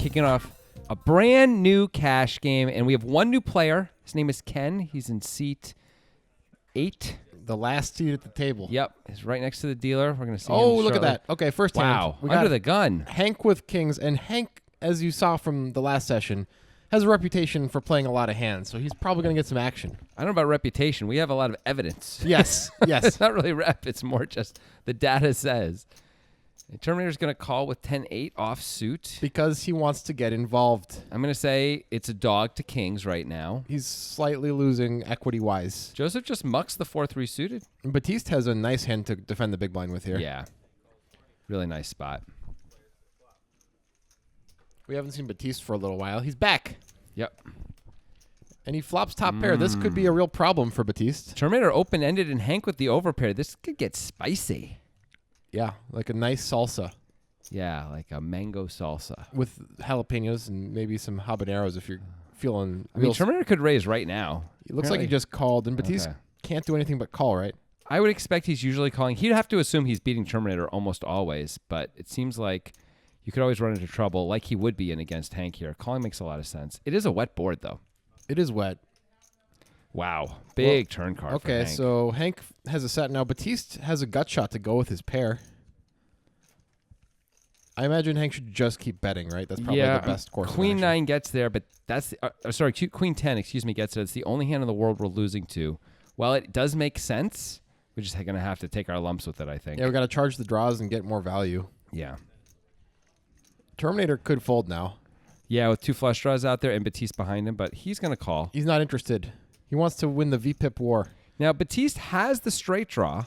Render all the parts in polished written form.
kicking off a brand new cash game, and we have one new player. His name is Ken. He's in seat 8. The last seat at the table. Yep, he's right next to the dealer. We're going to see him Oh, look shortly. at that. Okay, first hand. Wow, We under got the gun. Hank with kings, and Hank, as you saw from the last session, has a reputation for playing a lot of hands, so he's probably going to get some action. I don't know about reputation. We have a lot of evidence. Yes, yes. It's not really rep. It's more just the data says. The Terminator's going to call with 10-8 off suit. Because he wants to get involved. I'm going to say it's a dog to kings right now. He's slightly losing equity-wise. Joseph just mucks the 4-3 suited. Batiste has a nice hand to defend the big blind with here. Yeah. Really nice spot. We haven't seen Batiste for a little while. He's back. Yep. And he flops top pair. This could be a real problem for Batiste. Terminator open-ended and Hank with the overpair. This could get spicy. Yeah, like a nice salsa Yeah, like a mango salsa. with jalapenos and maybe some habaneros if you're feeling I mean, Terminator could raise right now. It looks like he just called, and Batiste can't do anything but call, right? I would expect he's usually calling. He'd have to assume he's beating Terminator almost always, but it seems like you could always run into trouble like he would be in against Hank here. Calling makes a lot of sense. It is a wet board, though. It is wet. Wow. Big turn card for Okay, Hank. so Hank has a set now. Batiste has a gut shot to go with his pair. I imagine Hank should just keep betting, right? That's probably the best course. Queen 9 gets there, but that's Queen 10, gets there. It's the only hand in the world we're losing to. While it does make sense, we're just going to have to take our lumps with it, I think. Yeah, we got to charge the draws and get more value. Yeah. Terminator could fold now. Yeah, with 2 flush draws out there and Batiste behind him, but he's going to call. He's not interested. He wants to win the VPIP war. Now, Batiste has the straight draw.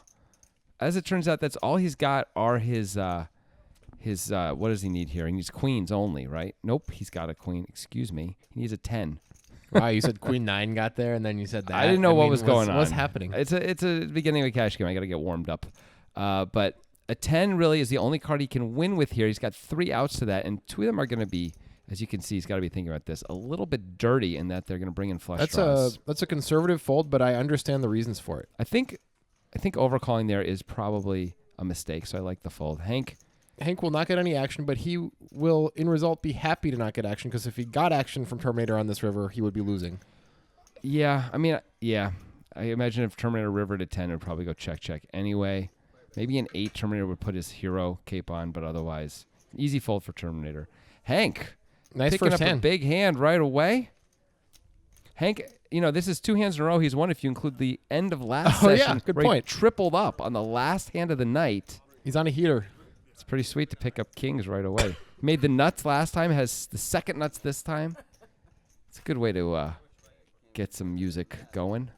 As it turns out, that's all he's got are his what does he need here? He needs queens only, right? Nope, he's got a queen. Excuse me. He needs a 10. Wow, you said Queen 9 got there, and then you said that. I didn't know what was going on. What's happening? It's a beginning of a cash game. I got to get warmed up. But a 10 really is the only card he can win with here. He's got 3 outs to that, and 2 of them are going to be, as you can see, he's got to be thinking about this, a little bit dirty in that they're going to bring in flush draws. That's a conservative fold, but I understand the reasons for it. I think overcalling there is probably a mistake, so I like the fold. Hank will not get any action, but he will, in result, be happy to not get action, because if he got action from Terminator on this river, he would be losing. Yeah, I mean, yeah. I imagine if Terminator river to 10, it would probably go check anyway. Maybe an 8, Terminator would put his hero cape on, but otherwise, easy fold for Terminator. Hank, nice picking first up hand. a big hand right away. Hank, this is 2 hands in a row. He's won if you include the end of last session. Yeah, good where he point. tripled up on the last hand of the night. He's on a heater. It's pretty sweet to pick up kings right away. Made the nuts last time, has the second nuts this time. It's a good way to get some music going.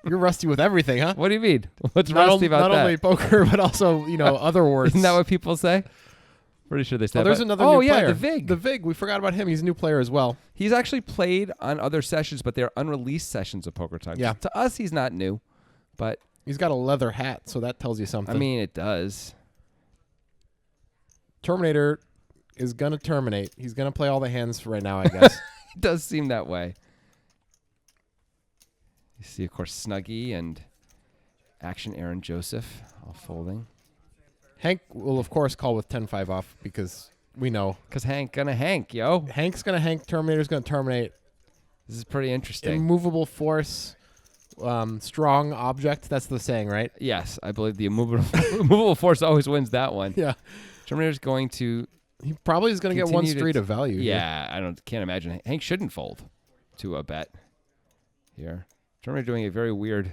You're rusty with everything, huh? What do you mean? What's rusty about not that? Not only poker, but also, other words. Isn't that what people say? Pretty sure they say. Oh, there's another new player. The Vig. The Vig. We forgot about him. He's a new player as well. He's actually played on other sessions, but they're unreleased sessions of Poker Time. Yeah. To us, he's not new, but he's got a leather hat, so that tells you something. I mean, it does. Terminator is going to terminate. He's going to play all the hands right now, I guess. It does seem that way. You see, of course, Snuggie and Action Aaron Joseph all folding. Hank will, of course, call with 10-5 off because we know. Because Hank gonna Hank, yo. Hank's going to Hank. Terminator's going to terminate. This is pretty interesting. Immovable force, strong object. That's the saying, right? Yes, I believe the immovable force always wins that one. Yeah. Terminator's going to... He probably is going to get one street of value. Yeah, can't imagine. Hank shouldn't fold to a bet here. Terminator doing a very weird...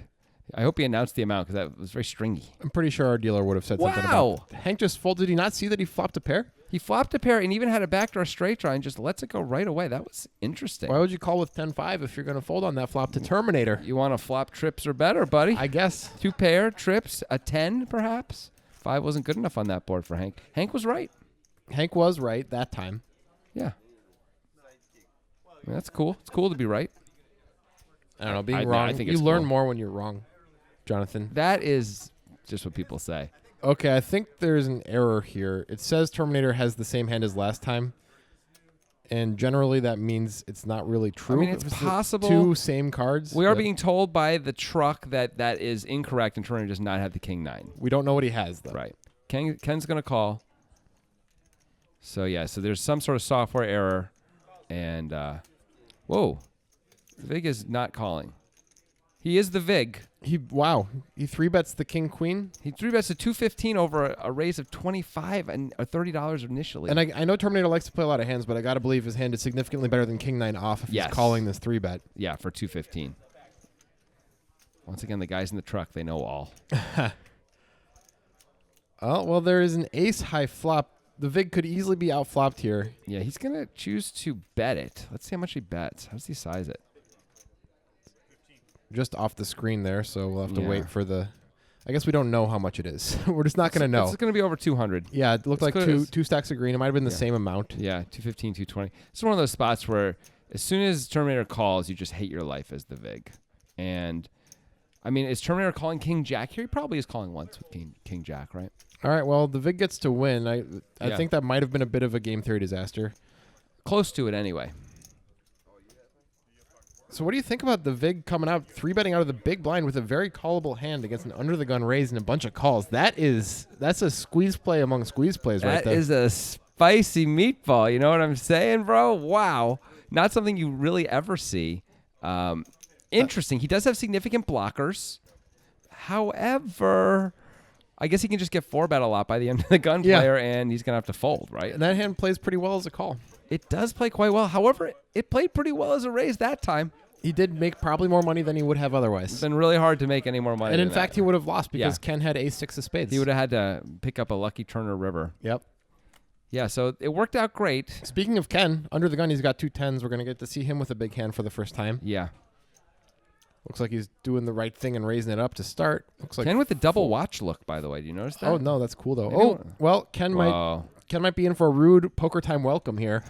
I hope he announced the amount because that was very stringy. I'm pretty sure our dealer would have said something about it. Hank just folded. Did he not see that he flopped a pair? He flopped a pair and even had a backdoor straight draw and just lets it go right away. That was interesting. Why would you call with 10-5 if you're going to fold on that flop to Terminator? You want to flop trips or better, buddy. I guess. 2 pair, trips, a 10 perhaps. 5 wasn't good enough on that board for Hank. Hank was right. Hank was right that time. Yeah. I mean, that's cool. It's cool to be right. I don't know. Being wrong, I think you it's learn cool. more when you're wrong, Jonathan. That is just what people say. Okay, I think there's an error here. It says Terminator has the same hand as last time, and generally that means it's not really true. I mean, it's possible. 2 same cards. We are being told by the truck that is incorrect and Terminator does not have the King 9. We don't know what he has, though. Right. Ken's going to call. So, yeah, so there's some sort of software error. And, whoa, the VIG is not calling. He is the VIG. He 3-bets the king queen. He 3-bets a 215 over a raise of 25 and $30 initially. And I know Terminator likes to play a lot of hands, but I got to believe his hand is significantly better than king 9 off if he's calling this 3-bet. Yeah, for 215. Once again, the guys in the truck, they know all. Oh, well, there is an ace high flop. The VIG could easily be outflopped here. Yeah, he's going to choose to bet it. Let's see how much he bets. How does he size it? Just off the screen there, so we'll have to wait for the... I guess we don't know how much it is. We're just not going to know. It's going to be over 200. Yeah, it looked like two stacks of green. It might have been the same amount. Yeah, 215, 220. It's one of those spots where as soon as Terminator calls, you just hate your life as the VIG. And, I mean, is Terminator calling King Jack here? He probably is calling once with King Jack, right? All right, well, the VIG gets to win. I think that might have been a bit of a game theory disaster. Close to it anyway. So what do you think about the VIG coming out, 3-betting out of the big blind with a very callable hand against an under-the-gun raise and a bunch of calls? That's a squeeze play among squeeze plays right there. That is a spicy meatball. You know what I'm saying, bro? Wow. Not something you really ever see. Interesting. He does have significant blockers. However, I guess he can just get 4-bet a lot by the end of the gun player, and he's going to have to fold, right? And that hand plays pretty well as a call. It does play quite well. However, it played pretty well as a raise that time. He did make probably more money than he would have otherwise. It's been really hard to make any more money. And in fact, he would have lost because Ken had ace-6 of spades. He would have had to pick up a Lucky Turner River. Yep. Yeah, so it worked out great. Speaking of Ken, under the gun, he's got 2 10s. We're going to get to see him with a big hand for the first time. Yeah. Looks like he's doing the right thing and raising it up to start. Looks like Ken with the double watch look, by the way. Do you notice that? Oh, no, that's cool, though. Well, Ken might be in for a rude poker time welcome here.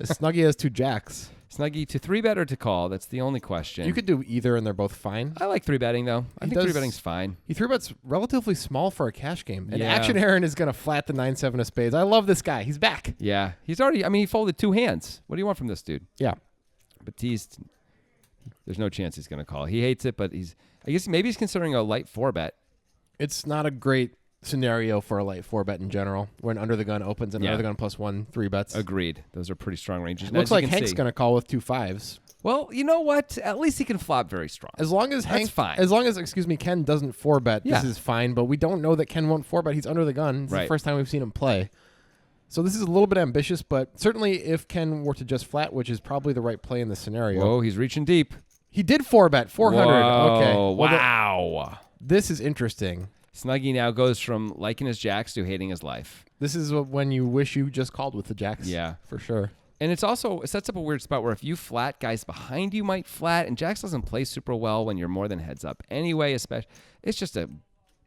Snuggie has 2 jacks. Snuggie to 3-bet or to call? That's the only question. You could do either, and they're both fine. I like 3-betting, though. I think 3-betting's fine. He 3-bets relatively small for a cash game. And Action Aaron is going to flat the 9-7 of spades. I love this guy. He's back. Yeah. He's already, he folded 2 hands. What do you want from this dude? Yeah. Batiste, there's no chance he's going to call. He hates it, but I guess maybe he's considering a light 4-bet. It's not a great scenario for a light 4-bet in general, when under the gun opens and under the gun +1 3-bets. Agreed. Those are pretty strong ranges. Looks like Hank's going to call with 2 5s. Well, you know what? At least he can flop very strong. As long as Ken doesn't 4-bet, this is fine. But we don't know that Ken won't 4-bet. He's under the gun. It's the first time we've seen him play. So this is a little bit ambitious, but certainly if Ken were to just flat, which is probably the right play in this scenario. Whoa, he's reaching deep. He did 4-bet, 400. Whoa, okay. Wow. This is interesting. Snuggie now goes from liking his jacks to hating his life. This is when you wish you just called with the jacks. Yeah. For sure. And it sets up a weird spot where if you flat, guys behind you might flat, and jacks doesn't play super well when you're more than heads up anyway. Especially, it's just a.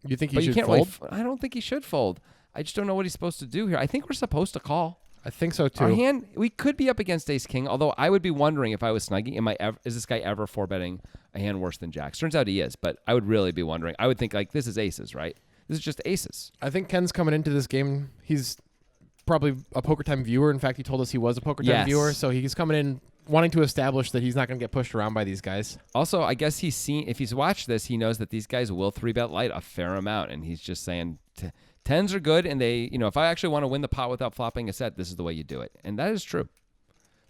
You think he should fold? I don't think he should fold. I just don't know what he's supposed to do here. I think we're supposed to call. I think so too. Our hand, we could be up against Ace King, although I would be wondering if I was Snuggie, is this guy ever 4-betting a hand worse than jacks? Turns out he is, but I would really be wondering. I would think this is aces, right? This is just aces. I think Ken's coming into this game. He's probably a Poker Time viewer. In fact, he told us he was a Poker Time viewer, so he's coming in wanting to establish that he's not going to get pushed around by these guys. Also, I guess if he's watched this, he knows that these guys will 3-bet light a fair amount, and he's just saying 10s are good, and they, if I actually want to win the pot without flopping a set, this is the way you do it. And that is true.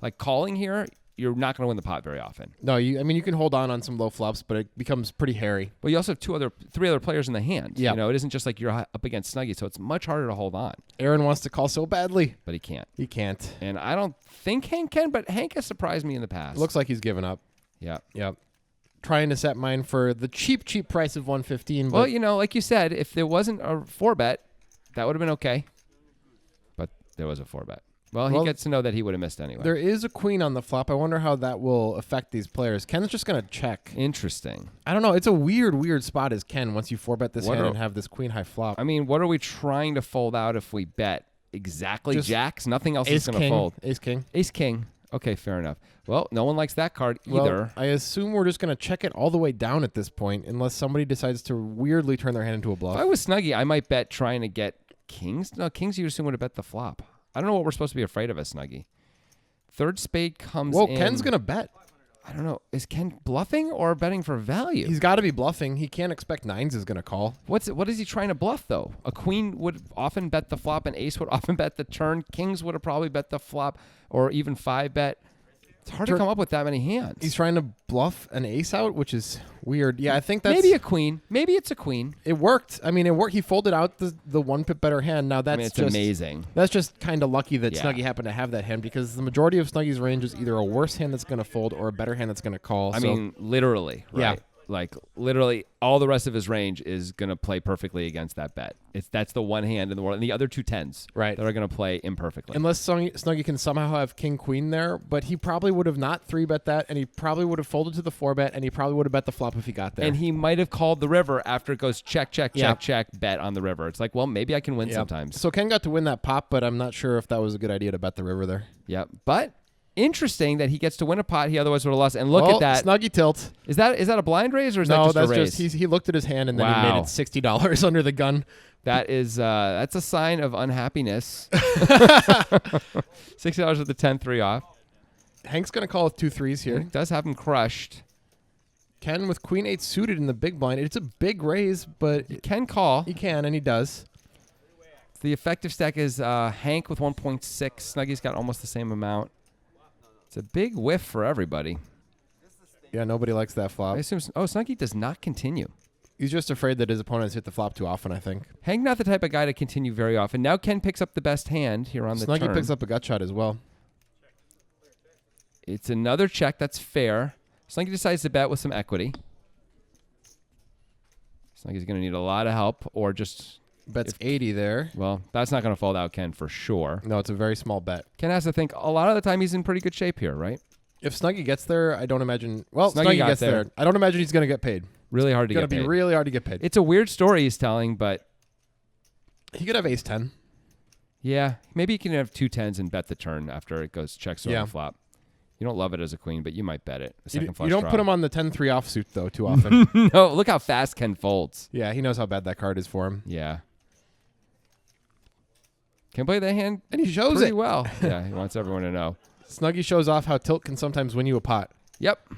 Like calling here, you're not going to win the pot very often. No, you can hold on some low flops, but it becomes pretty hairy. Well, you also have 3 other players in the hand. Yeah. It isn't just like you're up against Snuggie, so it's much harder to hold on. Aaron wants to call so badly. But he can't. He can't. And I don't think Hank can, but Hank has surprised me in the past. Looks like he's given up. Yeah. Yep. Trying to set mine for the cheap price of 115. Well, like you said, if there wasn't a 4-bet, that would have been okay. But there was a 4-bet. Well, he gets to know that he would have missed anyway. There is a queen on the flop. I wonder how that will affect these players. Ken's just going to check. Interesting. I don't know. It's a weird spot as Ken once you 4-bet this hand and have this queen high flop. I mean, what are we trying to fold out if we bet? Exactly just jacks? Nothing else is going to fold. Ace king. Ace king. Okay, fair enough. Well, no one likes that card either. Well, I assume we're just going to check it all the way down at this point unless somebody decides to weirdly turn their hand into a bluff. If I was Snuggie, I might bet trying to get kings. No, kings you assume would have bet the flop. I don't know what we're supposed to be afraid of as Snuggie. 3rd spade comes in. Whoa, Ken's going to bet. I don't know. Is Ken bluffing or betting for value? He's got to be bluffing. He can't expect nines is going to call. What is he trying to bluff, though? A queen would often bet the flop. An ace would often bet the turn. Kings would have probably bet the flop or even 5-bet. It's hard to come up with that many hands. He's trying to bluff an ace out, which is weird. Yeah, I think that's... Maybe a queen. Maybe it's a queen. It worked. I mean, it worked. He folded out the 1 pip better hand. Now that's it's amazing. That's just kind of lucky that Snuggie happened to have that hand because the majority of Snuggie's range is either a worse hand that's going to fold or a better hand that's going to call. I mean, literally, right? Yeah. Like, literally, all the rest of his range is going to play perfectly against that bet. That's the one hand in the world. And the other 2 tens that are going to play imperfectly. Unless Snuggie can somehow have king-queen there, but he probably would have not 3-bet that, and he probably would have folded to the 4-bet, and he probably would have bet the flop if he got there. And he might have called the river after it goes check, check, check, check, bet on the river. It's like, well, maybe I can win sometimes. So Ken got to win that pop, but I'm not sure if that was a good idea to bet the river there. Yep. But... interesting that he gets to win a pot he otherwise would have lost. And look at that. Snuggie tilt. Is that a blind raise or is that just a raise? No, that's just he looked at his hand and then he made it $60 under the gun. That is that's a sign of unhappiness. $60 with the 10-3 off. Hank's gonna call with 2 threes here. He does have him crushed. Ken with queen 8 suited in the big blind. It's a big raise, but he can call. He can, and he does. The effective stack is Hank with 1.6. Snuggie's got almost the same amount. It's a big whiff for everybody. Yeah, nobody likes that flop. I assume. Oh, Snuggie does not continue. He's just afraid that his opponents hit the flop too often, I think. Hank not the type of guy to continue very often. Now Ken picks up the best hand here on the turn. Snuggie picks up a gut shot as well. It's another check. That's fair. Snuggie decides to bet with some equity. Snuggie's going to need a lot of help or just... Bets 80 there. Well, that's not going to fold out Ken for sure. No, it's a very small bet. Ken has to think a lot of the time he's in pretty good shape here, right? If Snuggie gets there, I don't imagine... Well, Snuggie gets there. I don't imagine he's going to get paid. Really hard to get paid. It's going to be really hard to get paid. It's a weird story he's telling, but... He could have ace-10. Yeah, maybe he can have 2 tens and bet the turn after it goes checks over the flop. You don't love it as a queen, but you might bet it. You don't put him on the 10-3 offsuit, though, too often. No, look how fast Ken folds. Yeah, he knows how bad that card is for him. Yeah. Can play that hand, and he shows pretty it well. Yeah, he wants everyone to know. Snuggie shows off how tilt can sometimes win you a pot. Yep.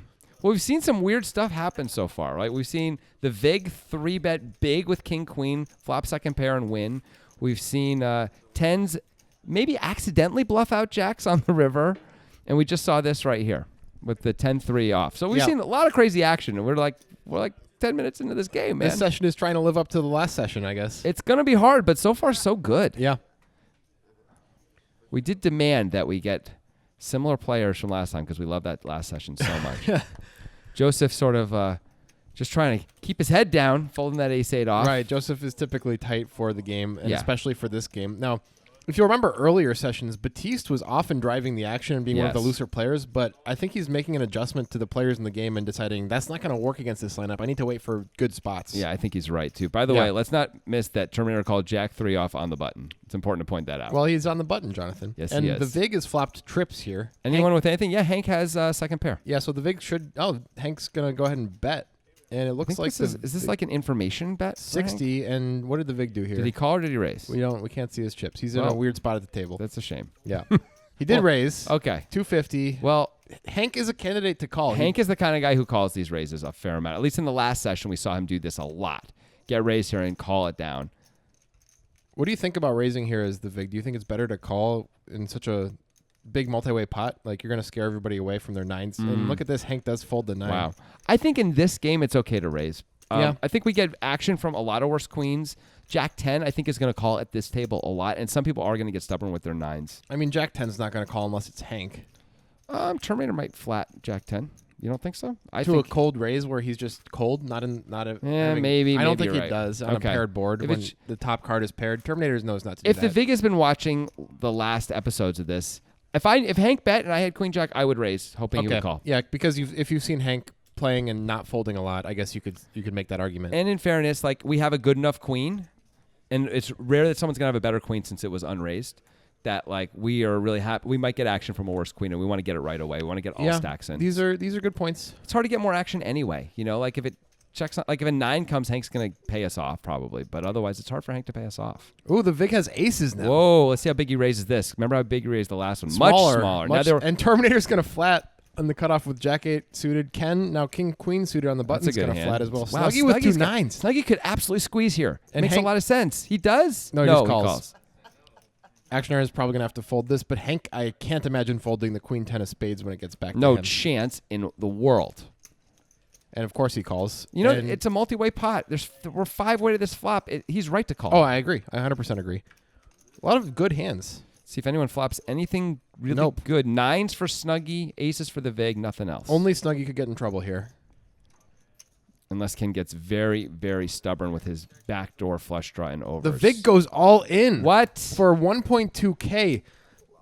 Well, we've seen some weird stuff happen so far, right? We've seen the Vig 3-bet big with king-queen, flop second pair and win. We've seen tens maybe accidentally bluff out jacks on the river, and we just saw this right here with the 10-3 off. So we've seen a lot of crazy action, and we're like 10 minutes into this game, man. This session is trying to live up to the last session, I guess. It's going to be hard, but so far so good. Yeah. We did demand that we get similar players from last time because we love that last session so much. Joseph sort of just trying to keep his head down, folding that ace-8 off. Right. Joseph is typically tight for the game, and especially for this game. Now, if you remember earlier sessions, Batiste was often driving the action and being one of the looser players, but I think he's making an adjustment to the players in the game and deciding that's not going to work against this lineup. I need to wait for good spots. Yeah, I think he's right, too. By the way, let's not miss that Terminator called Jack 3 off on the button. It's important to point that out. Well, he's on the button, Jonathan. Yes, and he is. the Vig is flopped trips here. Anyone with anything? Yeah, Hank has second pair. Yeah, so the Vig should... Oh, Hank's going to go ahead and bet. And it looks like is this like an information bet? 60, and what did the Vig do here? Did he call or did he raise? We can't see his chips. He's in a weird spot at the table. That's a shame. Yeah. He did raise. Okay. 250. Well, Hank is a candidate to call. Hank is the kind of guy who calls these raises a fair amount. At least in the last session, we saw him do this a lot. Get raised here and call it down. What do you think about raising here as the Vig? Do you think it's better to call in such a big multi-way pot? Like, you're going to scare everybody away from their nines. And look at this. Hank does fold the 9. Wow. I think in this game, it's okay to raise. Yeah. I think we get action from a lot of worse queens. Jack 10, I think, is going to call at this table a lot, and some people are going to get stubborn with their 9s. I mean, Jack 10's not going to call unless it's Hank. Terminator might flat Jack 10. You don't think so? I think a cold raise where he's just cold, not a. Yeah, maybe. I don't think he does on a paired board when the top card is paired. Terminator knows not to do that. If the Vig has been watching the last episodes of this, if Hank bet and I had Queen Jack, I would raise, hoping he would call. Yeah, because if you've seen Hank playing and not folding a lot, I guess you could make that argument. And in fairness, like, we have a good enough queen, and it's rare that someone's gonna have a better queen since it was unraised. That, like, we are really happy. We might get action from a worse queen, and we want to get it right away. We want to get all stacks in. These are good points. It's hard to get more action anyway. You know, like, if it checks, like, if a 9 comes, Hank's gonna pay us off probably, but otherwise it's hard for Hank to pay us off. Ooh, the Vig has aces now. Whoa, let's see how big he raises this. Remember how big he raised the last one? Smaller, much smaller. And Terminator's gonna flat. On the cutoff with Jack 8 suited, Ken, now King Queen suited on the button's going to flat as well. Wow, Snuggie with 2 9s. Snuggie could absolutely squeeze here. And Makes a lot of sense. He does? No, he just calls. Action Aaron is probably going to have to fold this, but Hank, I can't imagine folding the Queen 10 of spades when it gets back to him. No chance in the world. And of course he calls. You know, it's a multi-way pot. We're 5-way to this flop. He's right to call. Oh, I agree. I 100% agree. A lot of good hands. See if anyone flops anything really good. 9s for Snuggie, aces for the vig, nothing else. Only Snuggie could get in trouble here. Unless Ken gets very, very stubborn with his backdoor flush draw and overs. The vig goes all in. What? For 1.2K.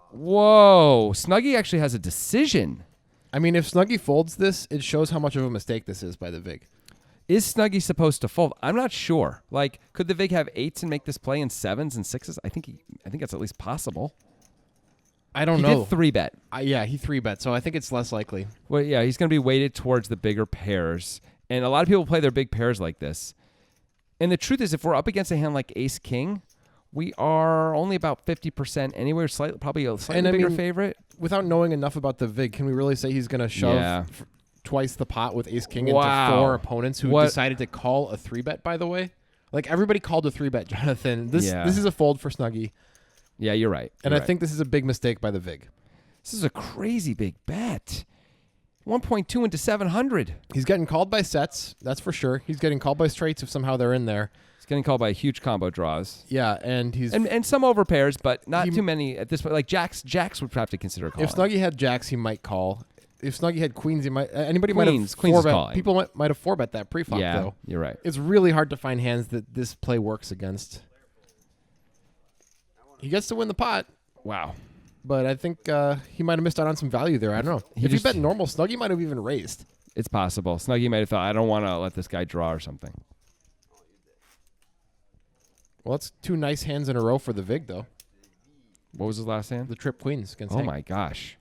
Whoa. Snuggie actually has a decision. I mean, if Snuggie folds this, it shows how much of a mistake this is by the vig. Is Snuggie supposed to fold? I'm not sure. Like, could the vig have 8s and make this play in 7s and 6s? I think that's at least possible. I don't know. He did 3-bet. Yeah, he 3-bet, so I think it's less likely. Well, yeah, he's going to be weighted towards the bigger pairs. And a lot of people play their big pairs like this. And the truth is, if we're up against a hand like Ace-King, we are only about 50% anywhere, probably a slightly bigger favorite. Without knowing enough about the vig, can we really say he's going to shove twice the pot with Ace-King into 4 opponents who decided to call a 3-bet, by the way? Like, everybody called a 3-bet, Jonathan. This is a fold for Snuggie. Yeah, you're right. And I think this is a big mistake by the vig. This is a crazy big bet. 1.2 into 700. He's getting called by sets, that's for sure. He's getting called by straights if somehow they're in there. He's getting called by huge combo draws. Yeah, and he's... And some over pairs, but not too many at this point. Like Jacks would have to consider calling. If Snuggie had Jacks, he might call. If Snuggie had Queens, he might... Anybody might have Queens 4-bet. calling. People might have 4-bet that pre-flop, yeah, though. You're right. It's really hard to find hands that this play works against. He gets to win the pot. Wow. But I think he might have missed out on some value there. I don't know. If he bet normal, Snuggie might have even raised. It's possible. Snuggie might have thought, I don't want to let this guy draw or something. Well, it's 2 nice hands in a row for the vig, though. What was his last hand? The trip queens against Hank. My gosh.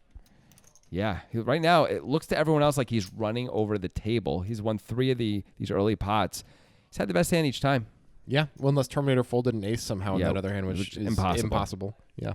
Yeah. Right now, it looks to everyone else like he's running over the table. He's won 3 of these early pots. He's had the best hand each time. Yeah. Well, unless Terminator folded an ace somehow in that other hand, which is impossible. Yeah.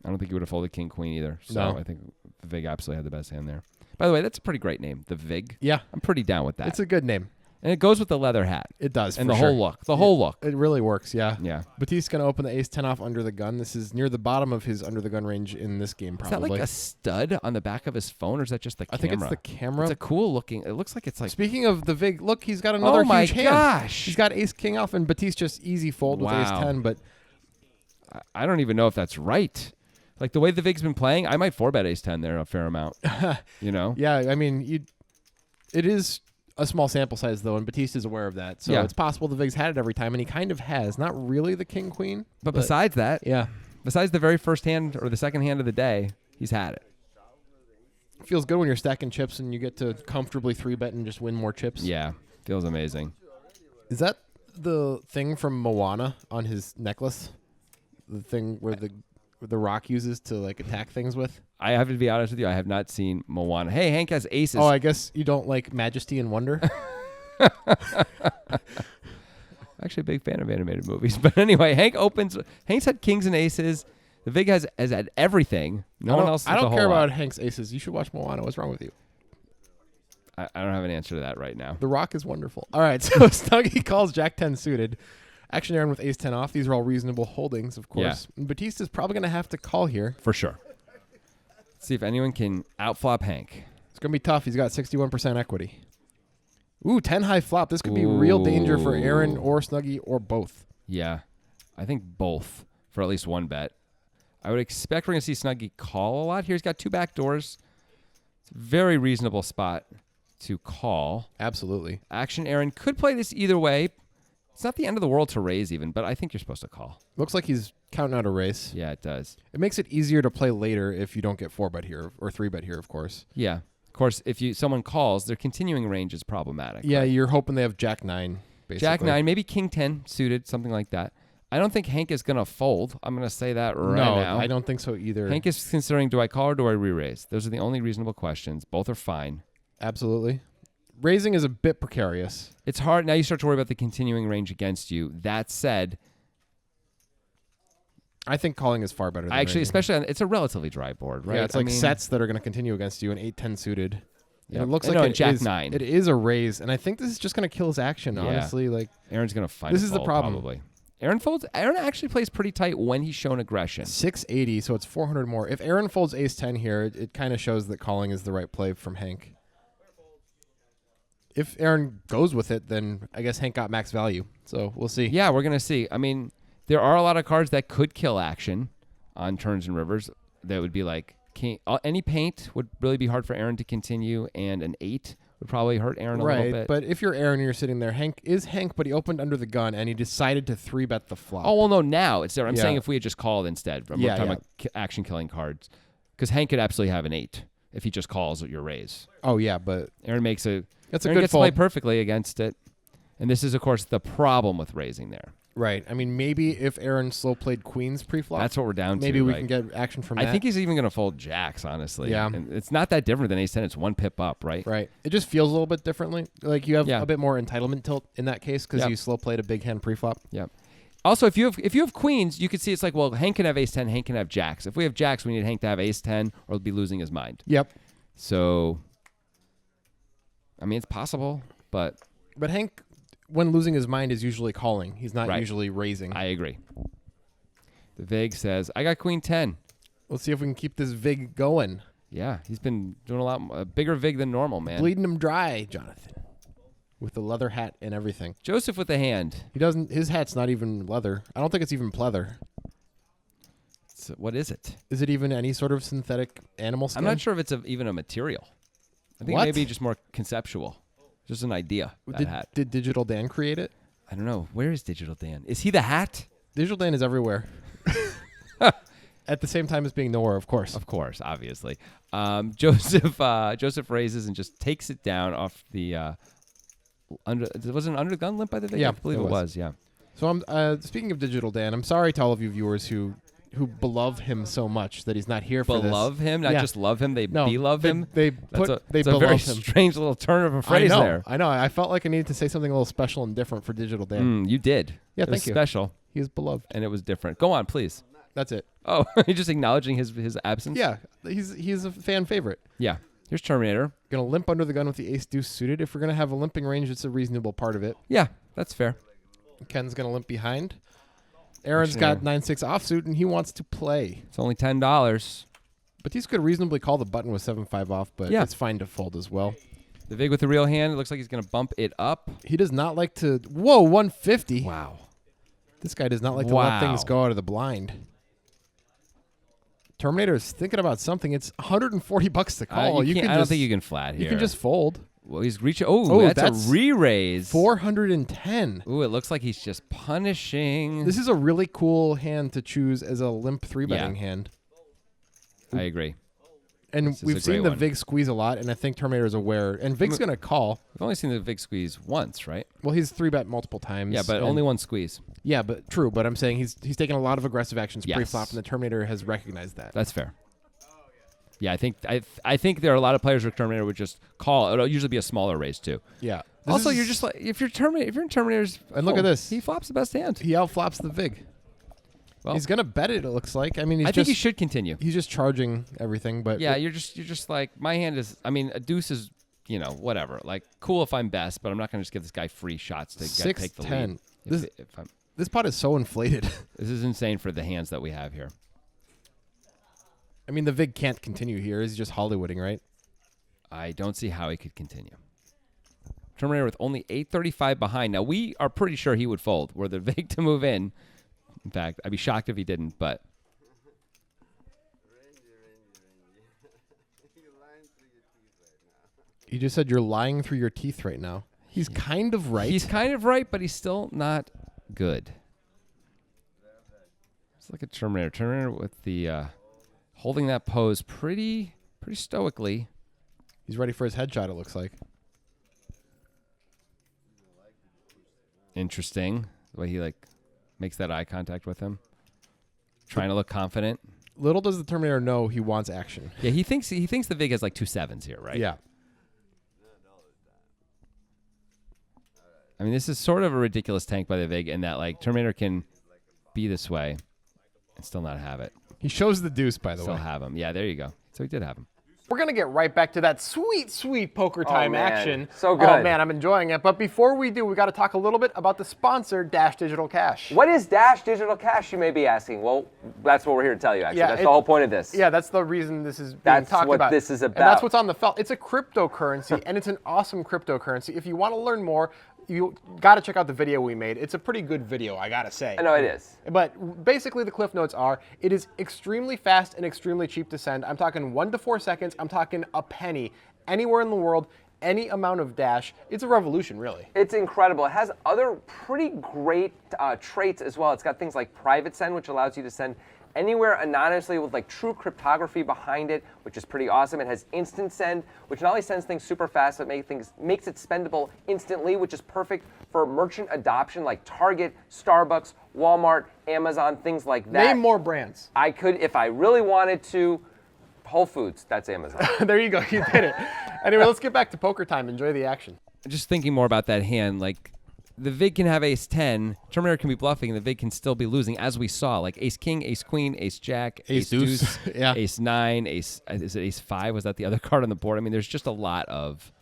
I don't think he would have folded King Queen either. So no. I think the vig absolutely had the best hand there. By the way, that's a pretty great name, the vig. Yeah. I'm pretty down with that. It's a good name. And it goes with the leather hat. It does, and for the sure. whole look. The whole look. It really works, yeah. Yeah. Batiste going to open the ace-10 off under the gun. This is near the bottom of his under-the-gun range in this game, probably. Is that like a stud on the back of his phone, or is that just the camera? I think it's the camera. It's a cool looking. It looks like it's like... Speaking of the vig, look, he's got another huge hand. Oh, my gosh. He's got ace-king off, and Batiste just easy fold with ace-10, but... I don't even know if that's right. Like, the way the vig's been playing, I might 4-bet ace-10 there a fair amount. You know? Yeah, I mean, it is a small sample size, though, and Batiste is aware of that. So it's possible the vig's had it every time, and he kind of has. Not really the king-queen. But besides that, yeah, besides the very first hand or the second hand of the day, he's had it. Feels good when you're stacking chips and you get to comfortably 3-bet and just win more chips. Yeah, feels amazing. Is that the thing from Moana on his necklace? The thing where the rock uses to like attack things with? I have to be honest with you, I have not seen Moana. Hey, Hank has aces. Oh, I guess you don't like Majesty and Wonder? Actually a big fan of animated movies. But anyway, Hank's had kings and aces. The vig has had everything. No one else. I don't care about Hank's aces. You should watch Moana. What's wrong with you? I don't have an answer to that right now. The rock is wonderful. All right, so Snuggie calls Jack 10 suited. Action Aaron with ace 10 off. These are all reasonable holdings, of course. Yeah. Batiste is probably going to have to call here. For sure. Let's see if anyone can outflop Hank. It's going to be tough. He's got 61% equity. Ooh, 10 high flop. This could be real danger for Aaron or Snuggie or both. Yeah. I think both for at least one bet. I would expect we're going to see Snuggie call a lot here. He's got 2 back doors. It's a very reasonable spot to call. Absolutely. Action Aaron could play this either way. It's not the end of the world to raise even, but I think you're supposed to call. Looks like he's counting out a race. Yeah, it does. It makes it easier to play later if you don't get 4-bet here or 3-bet here, of course. Yeah. Of course, if someone calls, their continuing range is problematic. Yeah, right? You're hoping they have Jack 9, basically. Jack 9, maybe King 10 suited, something like that. I don't think Hank is going to fold. I'm going to say that right now. No, I don't think so either. Hank is considering, do I call or do I re-raise? Those are the only reasonable questions. Both are fine. Absolutely. Raising is a bit precarious. It's hard. Now you start to worry about the continuing range against you. That said, I think calling is far better than Actually, raising. especially it's a relatively dry board, right? Yeah, it's like sets that are going to continue against you, an 8-10 suited. Yeah, it looks like Jack 9. It is a raise, and I think this is just going to kill his action. Honestly, like Aaron's going to find. This is the problem. Probably. Aaron folds. Aaron actually plays pretty tight when he's shown aggression. 680, so it's 400 more. If Aaron folds ace-10 here, it kind of shows that calling is the right play from Hank. If Aaron goes with it, then I guess Hank got max value. So we'll see. Yeah, we're going to see. I mean, there are a lot of cards that could kill action on turns and rivers. That would be like any paint would really be hard for Aaron to continue, and an 8 would probably hurt Aaron a little bit. Right, but if you're Aaron and you're sitting there, Hank, but he opened under the gun, and he decided to 3-bet the flop. Oh, well, no, now it's there. I'm saying if we had just called instead. We're talking about action-killing cards. Because Hank could absolutely have an 8 if he just calls at your raise. Oh, yeah, but Aaron makes Aaron good gets fold. to play perfectly against it. And this is, of course, the problem with raising there. Right. I mean, maybe if Aaron slow played queens pre-flop. That's what we're down to. Maybe we can get action from that. I think he's even going to fold jacks, honestly. Yeah. And it's not that different than ace-10. It's 1 pip up, right? Right. It just feels a little bit differently. Like you have a bit more entitlement tilt in that case because you slow played a big hand pre-flop. Yeah. Also, if you have queens, you can see it's like, well, Hank can have ace-10, Hank can have jacks. If we have jacks, we need Hank to have ace-10 or he'll be losing his mind. Yep. So, I mean, it's possible, but Hank, when losing his mind, is usually calling. He's not usually raising. I agree. The Vig says, I got queen 10. Let's see if we can keep this Vig going. Yeah, he's been doing a bigger Vig than normal, man. Bleeding him dry, Jonathan. With the leather hat and everything. Joseph with the hand. His hat's not even leather. I don't think it's even pleather. So what is it? Is it even any sort of synthetic animal skin? I'm not sure if it's even a material. I think maybe just more conceptual. Just an idea. Hat. Did Digital Dan create it? I don't know. Where is Digital Dan? Is he the hat? Digital Dan is everywhere. At the same time as being nowhere, of course. Of course, obviously. Joseph raises and just takes it down off the was it an undergun limp by the Vig? Yeah, I believe it was. Yeah. So I'm speaking of Digital Dan. I'm sorry to all of you viewers who beloved him so much that he's not here for this. Beloved him, not just love him. They beloved him. They beloved him. It's a very strange little turn of a phrase there. I know. I felt like I needed to say something a little special and different for Digital Dan. You did. Yeah, it thank was special. He is beloved, and it was different. Go on, please. That's it. Oh, you're just acknowledging his absence. Yeah, he's a fan favorite. Yeah. Here's Terminator. Gonna limp under the gun with the ace deuce suited. If we're gonna have a limping range, it's a reasonable part of it. Yeah, that's fair. Ken's gonna limp behind. Aaron's got 9-6 offsuit, and he wants to play. It's only $10. Batiste could reasonably call the button with 7-5 off, but it's fine to fold as well. The Vig with the real hand, it looks like he's going to bump it up. He does not like to... Whoa, 150. Wow. This guy does not like to let things go out of the blind. Terminator is thinking about something. It's $140 to call. I don't think you can flat here. You can just fold. Well, he's reaching. Oh, that's a re-raise. 410. Ooh, it looks like he's just punishing. This is a really cool hand to choose as a limp 3-betting hand. I agree. And we've seen the Vig squeeze a lot, and I think Terminator is aware. And Vig's going to call. We've only seen the Vig squeeze once, right? Well, he's 3-bet multiple times. Yeah, but only one squeeze. Yeah, but true. But I'm saying he's taken a lot of aggressive actions pre-flop, and the Terminator has recognized that. That's fair. Yeah, I think there are a lot of players where Terminator would just call. It'll usually be a smaller raise too. Yeah. Also, you're just like if you're in Terminator's. And look at this. He flops the best hand. He outflops the Vig. Well, he's gonna bet it. It looks like. I mean, I think he should continue. He's just charging everything, but yeah, you're just like my hand is. I mean, a deuce is whatever. Like cool if I'm best, but I'm not gonna just give this guy free shots to take the lead. This pot is so inflated. This is insane for the hands that we have here. I mean, the Vig can't continue here. He's just Hollywooding, right? I don't see how he could continue. Terminator with only 835 behind. Now, we are pretty sure he would fold were the Vig to move in. In fact, I'd be shocked if he didn't, but... You just said you're lying through your teeth right now. He's kind of right. He's kind of right, but he's still not good. Let's look at Terminator. Terminator with the... holding that pose pretty stoically. He's ready for his headshot, it looks like. Interesting. The way he makes that eye contact with him. Trying to look confident. Little does the Terminator know he wants action. Yeah, he thinks the Vig has 2 7s here, right? Yeah. I mean, this is sort of a ridiculous tank by the Vig in that Terminator can be this way. and still not have it. He shows the deuce, by the Still way. have him. Yeah, there you go. So he did have him. We're going to get right back to that sweet, sweet poker time action. So good. Oh, man, I'm enjoying it. But before we do, we got to talk a little bit about the sponsor, Dash Digital Cash. What is Dash Digital Cash, you may be asking? Well, that's what we're here to tell you, actually. That's the whole point of this. Yeah, that's the reason this is being that's talked what about. This is about. And that's what's on the felt. It's a cryptocurrency, and it's an awesome cryptocurrency. If you want to learn more, you got to check out the video we made. It's a pretty good video, I got to say. I know it is. But basically the cliff notes are, it is extremely fast and extremely cheap to send. I'm talking 1 to 4 seconds. I'm talking a penny. Anywhere in the world, any amount of Dash. It's a revolution, really. It's incredible. It has other pretty great traits as well. It's got things like private send, which allows you to send anywhere anonymously with like true cryptography behind it, which is pretty awesome. It has instant send, which not only sends things super fast, but makes it spendable instantly, which is perfect for merchant adoption like Target, Starbucks, Walmart, Amazon, things like that. Name more brands. I could, if I really wanted to, Whole Foods, that's Amazon. There you go, you did it. Anyway, let's get back to poker time. Enjoy the action. Just thinking more about that hand, like the VIG can have ace 10, Terminator can be bluffing, and the VIG can still be losing, as we saw. Like ace king, ace queen, ace jack, ace deuce, yeah. ace 9, is it ace 5? Was that the other card on the board? I mean, there's just a lot of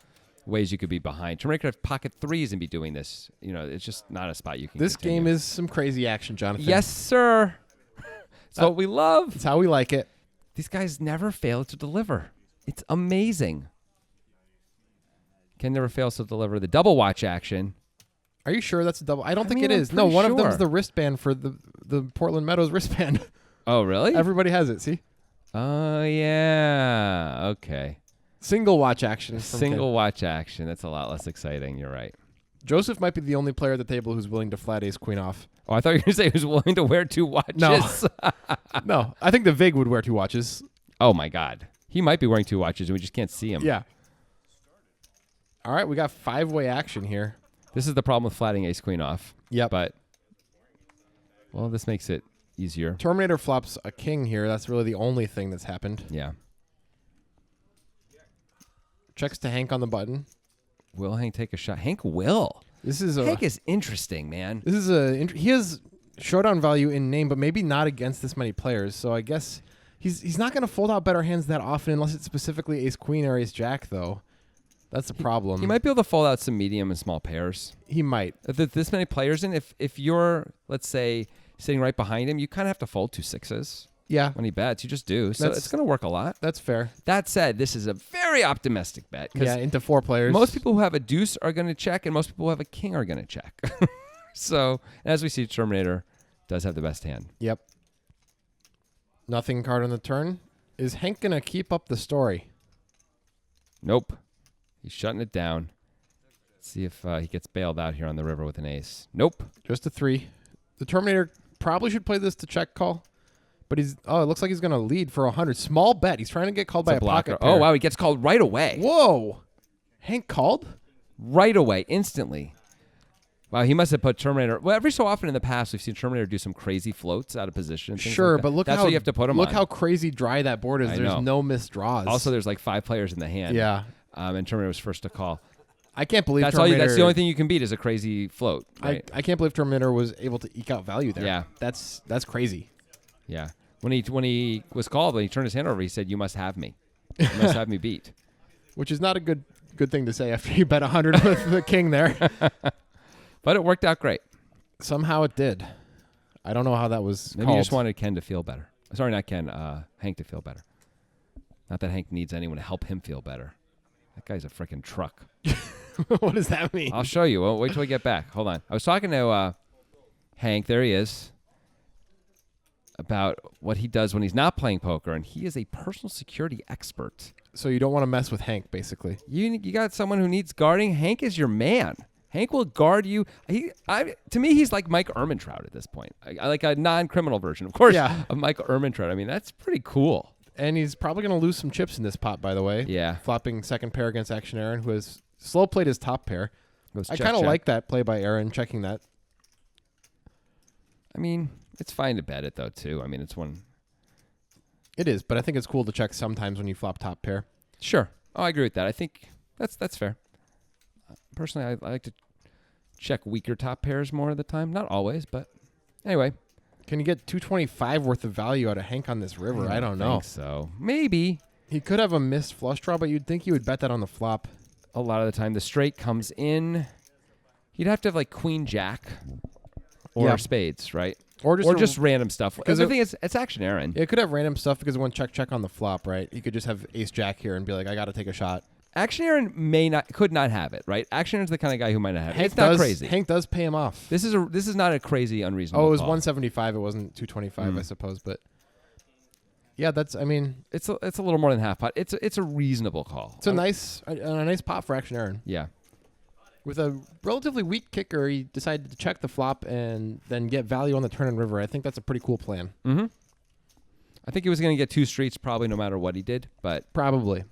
ways you could be behind. Terminator could have pocket 3s and be doing this. You know, it's just not a spot you can This continue. game is some crazy action, Jonathan. Yes, sir. That's what we love. It's how we like it. These guys never fail to deliver. It's amazing. Ken never fails to deliver the double watch action. Are you sure that's a double? I don't think mean, it I'm is. No, pretty one of them's sure. the wristband for the Portland Meadows wristband. Oh, really? Everybody has it, see? Oh, yeah. Okay. Single watch action. from Single Ken. watch action. That's a lot less exciting. You're right. Joseph might be the only player at the table who's willing to flat ace queen off. Oh, I thought you were going to say who's willing to wear 2 watches. No. No, I think the VIG would wear 2 watches. Oh, my God. He might be wearing 2 watches, and we just can't see him. Yeah. All right, we got 5-way action here. This is the problem with flatting ace queen off. Yep. But, well, this makes it easier. Terminator flops a king here. That's really the only thing that's happened. Yeah. Checks to Hank on the button. Will Hank take a shot? Hank will. This is Hank is interesting, man. This is he has showdown value in name, but maybe not against this many players. So I guess he's not going to fold out better hands that often unless it's specifically ace queen or ace jack, though. That's a problem. He might be able to fold out some medium and small pairs. He might. If there's this many players in, if you're, let's say, sitting right behind him, you kind of have to fold 2 6s. Yeah. When he bets, you just do. So That's- it's going to work a lot. That's fair. That said, this is a very optimistic bet. Yeah, into 4 players. Most people who have a deuce are going to check, and most people who have a king are going to check. So, as we see, Terminator does have the best hand. Yep. Nothing card on the turn. Is Hank going to keep up the story? Nope. He's shutting it down. Let's see if he gets bailed out here on the river with an ace. Nope. Just a 3. The Terminator probably should play this to check call. But it looks like he's going to lead for 100. Small bet. He's trying to get called by a pocket pair. Oh, wow. He gets called right away. Whoa. Hank called? Right away, instantly. Wow, he must have put Terminator. Well, every so often in the past, we've seen Terminator do some crazy floats out of position. Sure, like but look that's how what you have to put him look on. how crazy dry that board is. I There's know. no missed draws. Also, there's like 5 players in the hand. Yeah. And Terminator was first to call. I can't believe That's Terminator. That's the only thing you can beat is a crazy float. Right? I can't believe Terminator was able to eke out value there. Yeah. That's crazy. Yeah. When he was called, when he turned his hand over, he said, "You must have me. You must have me beat." Which is not a good thing to say after you bet 100 with the king there. But it worked out great. Somehow it did. I don't know how that was Maybe called. you just wanted Ken to feel better. Sorry, not Ken. Hank to feel better. Not that Hank needs anyone to help him feel better. That guy's a freaking truck. What does that mean? I'll show you. Well, wait till we get back. Hold on. I was talking to Hank. There he is. About what he does when he's not playing poker, and he is a personal security expert. So you don't want to mess with Hank, basically. You got someone who needs guarding. Hank is your man. Hank will guard you. To me, he's like Mike Ehrmantraut at this point. I like a non-criminal version, of course, of Mike Ehrmantraut. I mean, that's pretty cool. And he's probably going to lose some chips in this pot, by the way. Yeah. Flopping second pair against Action Aaron, who has slow played his top pair. I kind of like that play by Aaron, checking that. I mean, it's fine to bet it, though, too. I mean, it's one. It is, but I think it's cool to check sometimes when you flop top pair. Sure. Oh, I agree with that. I think that's fair. Personally, I like to check weaker top pairs more of the time. Not always, but anyway. Can you get 225 worth of value out of Hank on this river? I don't know. Think so maybe. He could have a missed flush draw, but you'd think he would bet that on the flop. A lot of the time, the straight comes in. He'd have to have like Queen Jack or spades, right? Or just random stuff. Because the thing is, it's action Aaron. It could have random stuff because it went check on the flop, right? He could just have Ace Jack here and be like, I got to take a shot. Action Aaron could not have it, right? Action Aaron's the kind of guy who might not have it. It's not crazy. Hank does pay him off. This is not a crazy, unreasonable. Oh, it was call. 175. It wasn't 225, I suppose. But yeah, it's a little more than half pot. It's a reasonable call. It's a nice pot for Action Aaron. Yeah. With a relatively weak kicker, he decided to check the flop and then get value on the turn and river. I think that's a pretty cool plan. Mm-hmm. I think he was going to get 2 streets probably no matter what he did, but probably.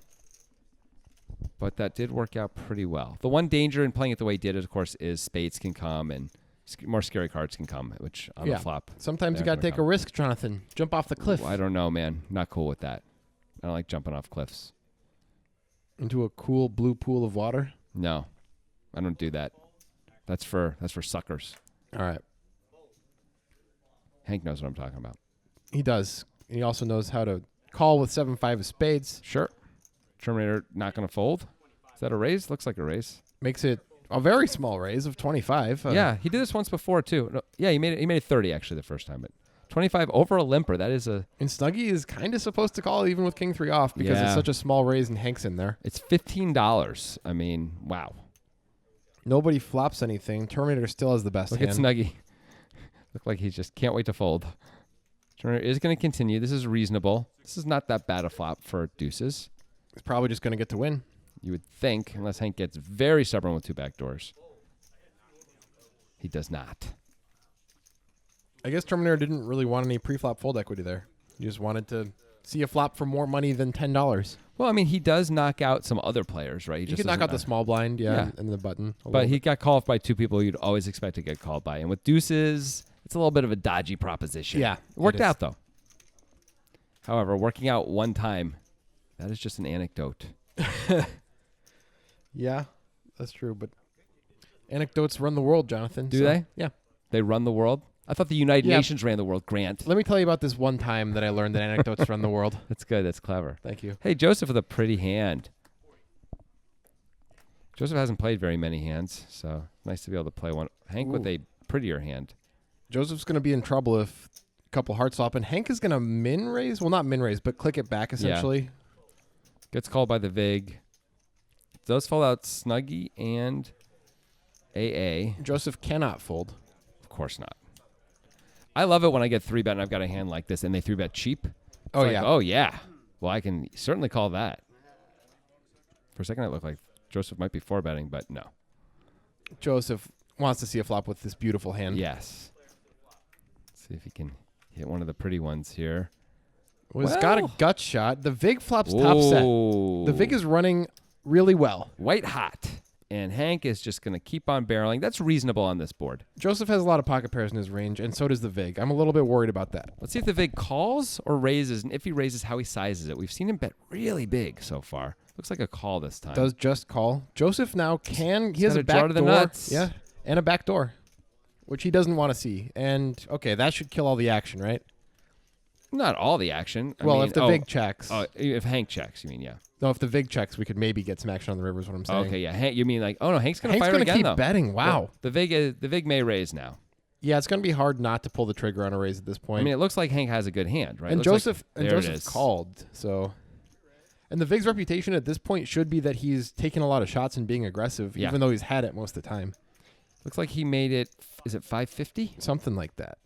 But that did work out pretty well. The one danger in playing it the way he did, of course, is spades can come and more scary cards can come, which on the flop. Sometimes you got to take a risk, Jonathan. Jump off the cliff. Well, I don't know, man. Not cool with that. I don't like jumping off cliffs. Into a cool blue pool of water? No. I don't do that. That's for suckers. All right. Hank knows what I'm talking about. He does. He also knows how to call with 7-5 of spades. Sure. Terminator not going to fold. Is that a raise? Looks like a raise. Makes it a very small raise of 25. Yeah, he did this once before too. No, yeah, he made it 30 actually the first time, but 25 over a limper. That is a. And Snuggie is kind of supposed to call even with King 3 off because it's such a small raise and Hank's in there. It's $15. I mean, wow. Nobody flops anything. Terminator still has the best hand. Look at Snuggie. Look like he just can't wait to fold. Terminator is going to continue. This is reasonable. This is not that bad a flop for deuces. He's probably just going to get to win. You would think, unless Hank gets very stubborn with 2 backdoors. He does not. I guess Terminator didn't really want any pre-flop fold equity there. He just wanted to see a flop for more money than $10. Well, I mean, he does knock out some other players, right? He could knock out the small blind, and the button. But he got called by 2 people you'd always expect to get called by. And with deuces, it's a little bit of a dodgy proposition. Yeah. It worked out, though. However, working out one time, that is just an anecdote. Yeah, that's true. But anecdotes run the world, Jonathan. Do they? Yeah. They run the world? I thought the United Nations ran the world, Grant. Let me tell you about this one time that I learned that anecdotes run the world. That's good. That's clever. Thank you. Hey, Joseph with a pretty hand. Joseph hasn't played very many hands, so nice to be able to play one. Hank with a prettier hand. Joseph's going to be in trouble if a couple hearts flop, and Hank is going to min raise. Well, not min raise, but click it back essentially. Yeah. Gets called by the VIG. Does fall out Snuggie and AA. Joseph cannot fold. Of course not. I love it when I get 3-bet and I've got a hand like this and they 3-bet cheap. Oh, like, yeah. Oh, yeah. Well, I can certainly call that. For a second, it looked like Joseph might be 4-betting, but no. Joseph wants to see a flop with this beautiful hand. Yes. Let's see if he can hit one of the pretty ones here. Well, he's got a gut shot. The VIG flops top set. The VIG is running really well. White hot. And Hank is just going to keep on barreling. That's reasonable on this board. Joseph has a lot of pocket pairs in his range, and so does the VIG. I'm a little bit worried about that. Let's see if the VIG calls or raises, and if he raises, how he sizes it. We've seen him bet really big so far. Looks like a call this time. Does just call. Joseph now can. He has a back jar to the door. nuts. Yeah, and a back door, which he doesn't want to see. And, okay, that should kill all the action, right? Not all the action. I well, mean, if the VIG checks. Oh, if Hank checks, you mean, yeah. No, if the VIG checks, we could maybe get some action on the river is what I'm saying. Okay, yeah. Hank, you mean like, oh, no, Hank's going to fire gonna again, keep though. betting. Wow. Well, the VIG may raise now. Yeah, it's going to be hard not to pull the trigger on a raise at this point. I mean, it looks like Hank has a good hand, right? And Joseph like, called, so... And the VIG's reputation at this point should be that he's taking a lot of shots and being aggressive, even though he's had it most of the time. Looks like he made it, is it 550? Something like that.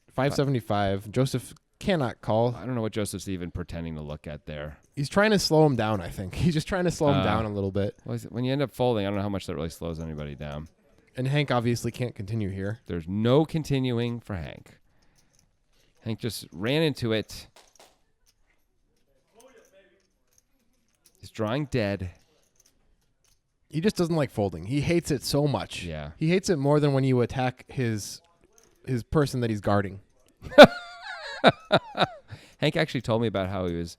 575. Joseph cannot call. I don't know what Joseph's even pretending to look at there. He's trying to slow him down, I think. He's just trying to slow him down a little bit. Well, when you end up folding, I don't know how much that really slows anybody down. And Hank obviously can't continue here. There's no continuing for Hank. Hank just ran into it. He's drawing dead. He just doesn't like folding. He hates it so much. Yeah. He hates it more than when you attack his person that he's guarding. Hank actually told me about how he was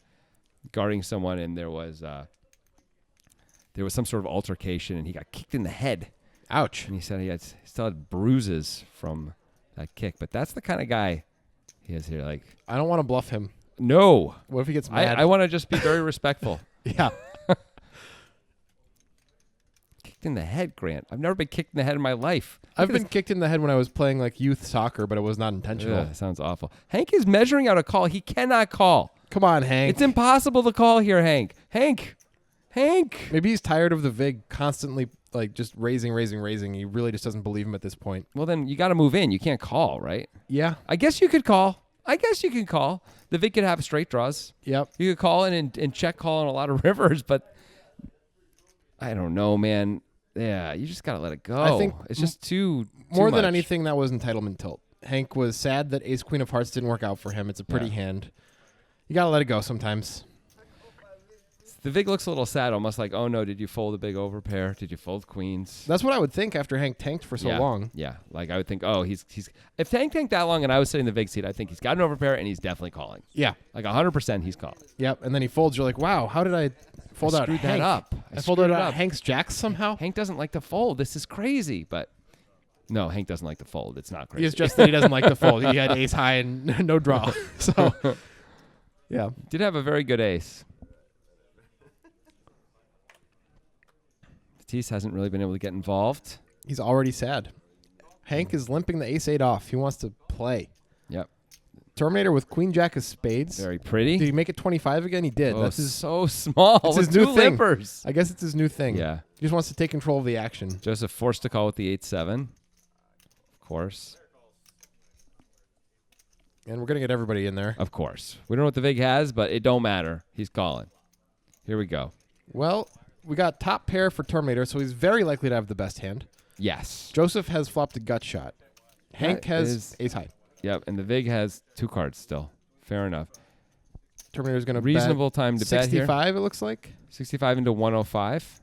guarding someone and there was some sort of altercation and he got kicked in the head. Ouch. And he said he still had bruises from that kick. But that's the kind of guy he is here. Like, I don't want to bluff him. no. What if he gets mad? I want to just be very respectful. Yeah. Kicked in the head, Grant. I've never been kicked in the head in my life. I've been kicked in the head when I was playing like youth soccer, but it was not intentional. Ugh, sounds awful. Hank is measuring out a call. He cannot call. Come on, Hank. It's impossible to call here, Hank. Hank. Maybe he's tired of the VIG constantly like just raising. He really just doesn't believe him at this point. Well, then you got to move in. You can't call, right? Yeah. I guess you could call. The VIG could have straight draws. Yep. You could call in and check call on a lot of rivers, but I don't know, man. Yeah, you just got to let it go. I think it's just too more than much. anything, that was entitlement tilt. Hank was sad that Ace Queen of Hearts didn't work out for him. It's a pretty hand. You got to let it go sometimes. The VIG looks a little sad, almost like, oh no, did you fold a big overpair? Did you fold queens? That's what I would think after Hank tanked for so long. Yeah, like I would think, oh, he's if Hank tanked that long and I was sitting in the VIG seat, I think he's got an overpair and he's definitely calling. Yeah. Like 100% he's calling. Yep, and then he folds. You're like, wow, how did I fold out screwed Hank? that up. I folded out Hank's jacks somehow? Hank doesn't like to fold. This is crazy, but no, Hank doesn't like to fold. It's not crazy. It's just that he doesn't like to fold. He had ace high and no draw. So, yeah. Did have a very good ace. Batiste hasn't really been able to get involved. He's already sad. Hank is limping the ace-8 off. He wants to play. Yep. Terminator with queen jack of spades. Very pretty. Did he make it 25 again? He did. Oh, That's his, so small. it's his with new two thing. limpers. I guess it's his new thing. Yeah. He just wants to take control of the action. Joseph forced to call with the 8-7. Of course. And we're going to get everybody in there. Of course. We don't know what the VIG has, but it don't matter. He's calling. Here we go. Well, we got top pair for Terminator, so he's very likely to have the best hand. Yes. Joseph has flopped a gut shot. Hank has ace high. Yep, and the VIG has 2 cards still. Fair enough. Terminator's going to reasonable time to bet here. 65, it looks like. 65 into 105.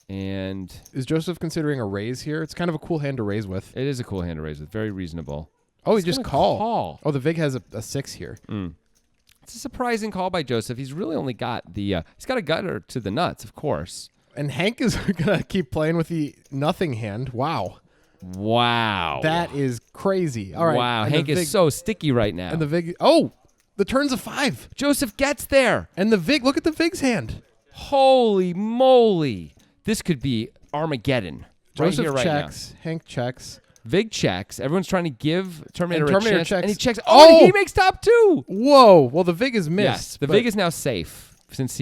And is Joseph considering a raise here? It's kind of a cool hand to raise with. It is a cool hand to raise with. Very reasonable. Oh, he just call. Oh, the VIG has a 6 here. It's a surprising call by Joseph. He's really only got the he's got a gutter to the nuts, of course. And Hank is going to keep playing with the nothing hand. Wow. That is crazy. All right. Wow. Hank is so sticky right now. And the VIG. Oh, the turn's a 5. Joseph gets there. And the VIG. Look at the VIG's hand. Holy moly. This could be Armageddon. Joseph right checks. Now. Hank checks. VIG checks. Everyone's trying to give Terminator a chance. Checks. And he checks. Oh, and he makes top 2. Whoa. Well, the VIG is missed. Yes, the VIG is now safe since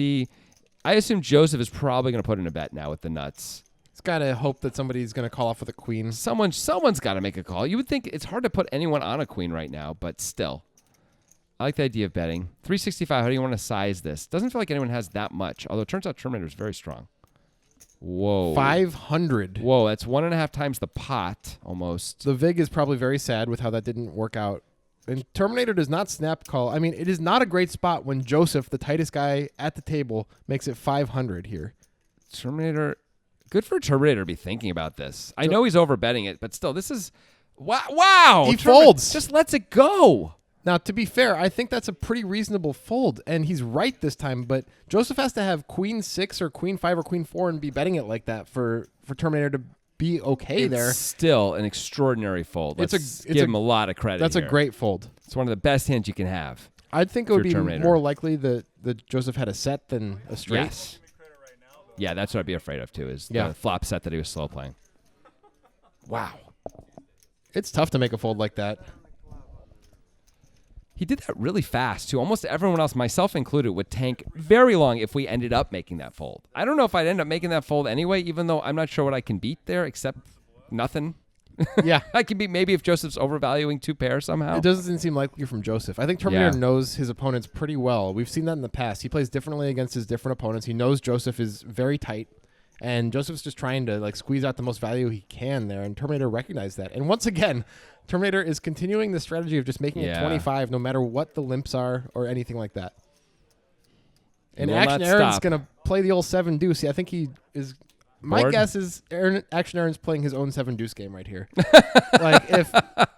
I assume Joseph is probably going to put in a bet now with the nuts. He's got to hope that somebody's going to call off with a queen. Someone's got to make a call. You would think it's hard to put anyone on a queen right now, but still. I like the idea of betting. 365, how do you want to size this? Doesn't feel like anyone has that much, although it turns out Terminator is very strong. Whoa. 500. Whoa, that's 1.5 times the pot, almost. The VIG is probably very sad with how that didn't work out. And Terminator does not snap call. I mean, it is not a great spot when Joseph, the tightest guy at the table, makes it 500 here. Terminator, good for Terminator to be thinking about this. I know he's overbetting it, but still, this is, wow. He folds. Just lets it go. Now, to be fair, I think that's a pretty reasonable fold, and he's right this time, but Joseph has to have queen 6 or queen 5 or queen 4 and be betting it like that for Terminator to be okay there. It's still an extraordinary fold. Let's give him a lot of credit. That's here. a great fold. It's one of the best hands you can have. I think it would be Terminator. more likely that Joseph had a set than a straight. Yes. Yeah, that's what I'd be afraid of, too, is the flop set that he was slow playing. Wow. It's tough to make a fold like that. He did that really fast, too. Almost everyone else, myself included, would tank very long if we ended up making that fold. I don't know if I'd end up making that fold anyway, even though I'm not sure what I can beat there except nothing. Yeah. I can beat maybe if Joseph's overvaluing 2 pairs somehow. It doesn't seem likely from Joseph. I think Terminator knows his opponents pretty well. We've seen that in the past. He plays differently against his different opponents. He knows Joseph is very tight, and Joseph's just trying to squeeze out the most value he can there, and Terminator recognized that. And once again, Terminator is continuing the strategy of just making it 25 no matter what the limps are or anything like that. And Action Aaron's going to play the old 7 deuce. I think he is. My guess is Action Aaron's playing his own 7 deuce game right here.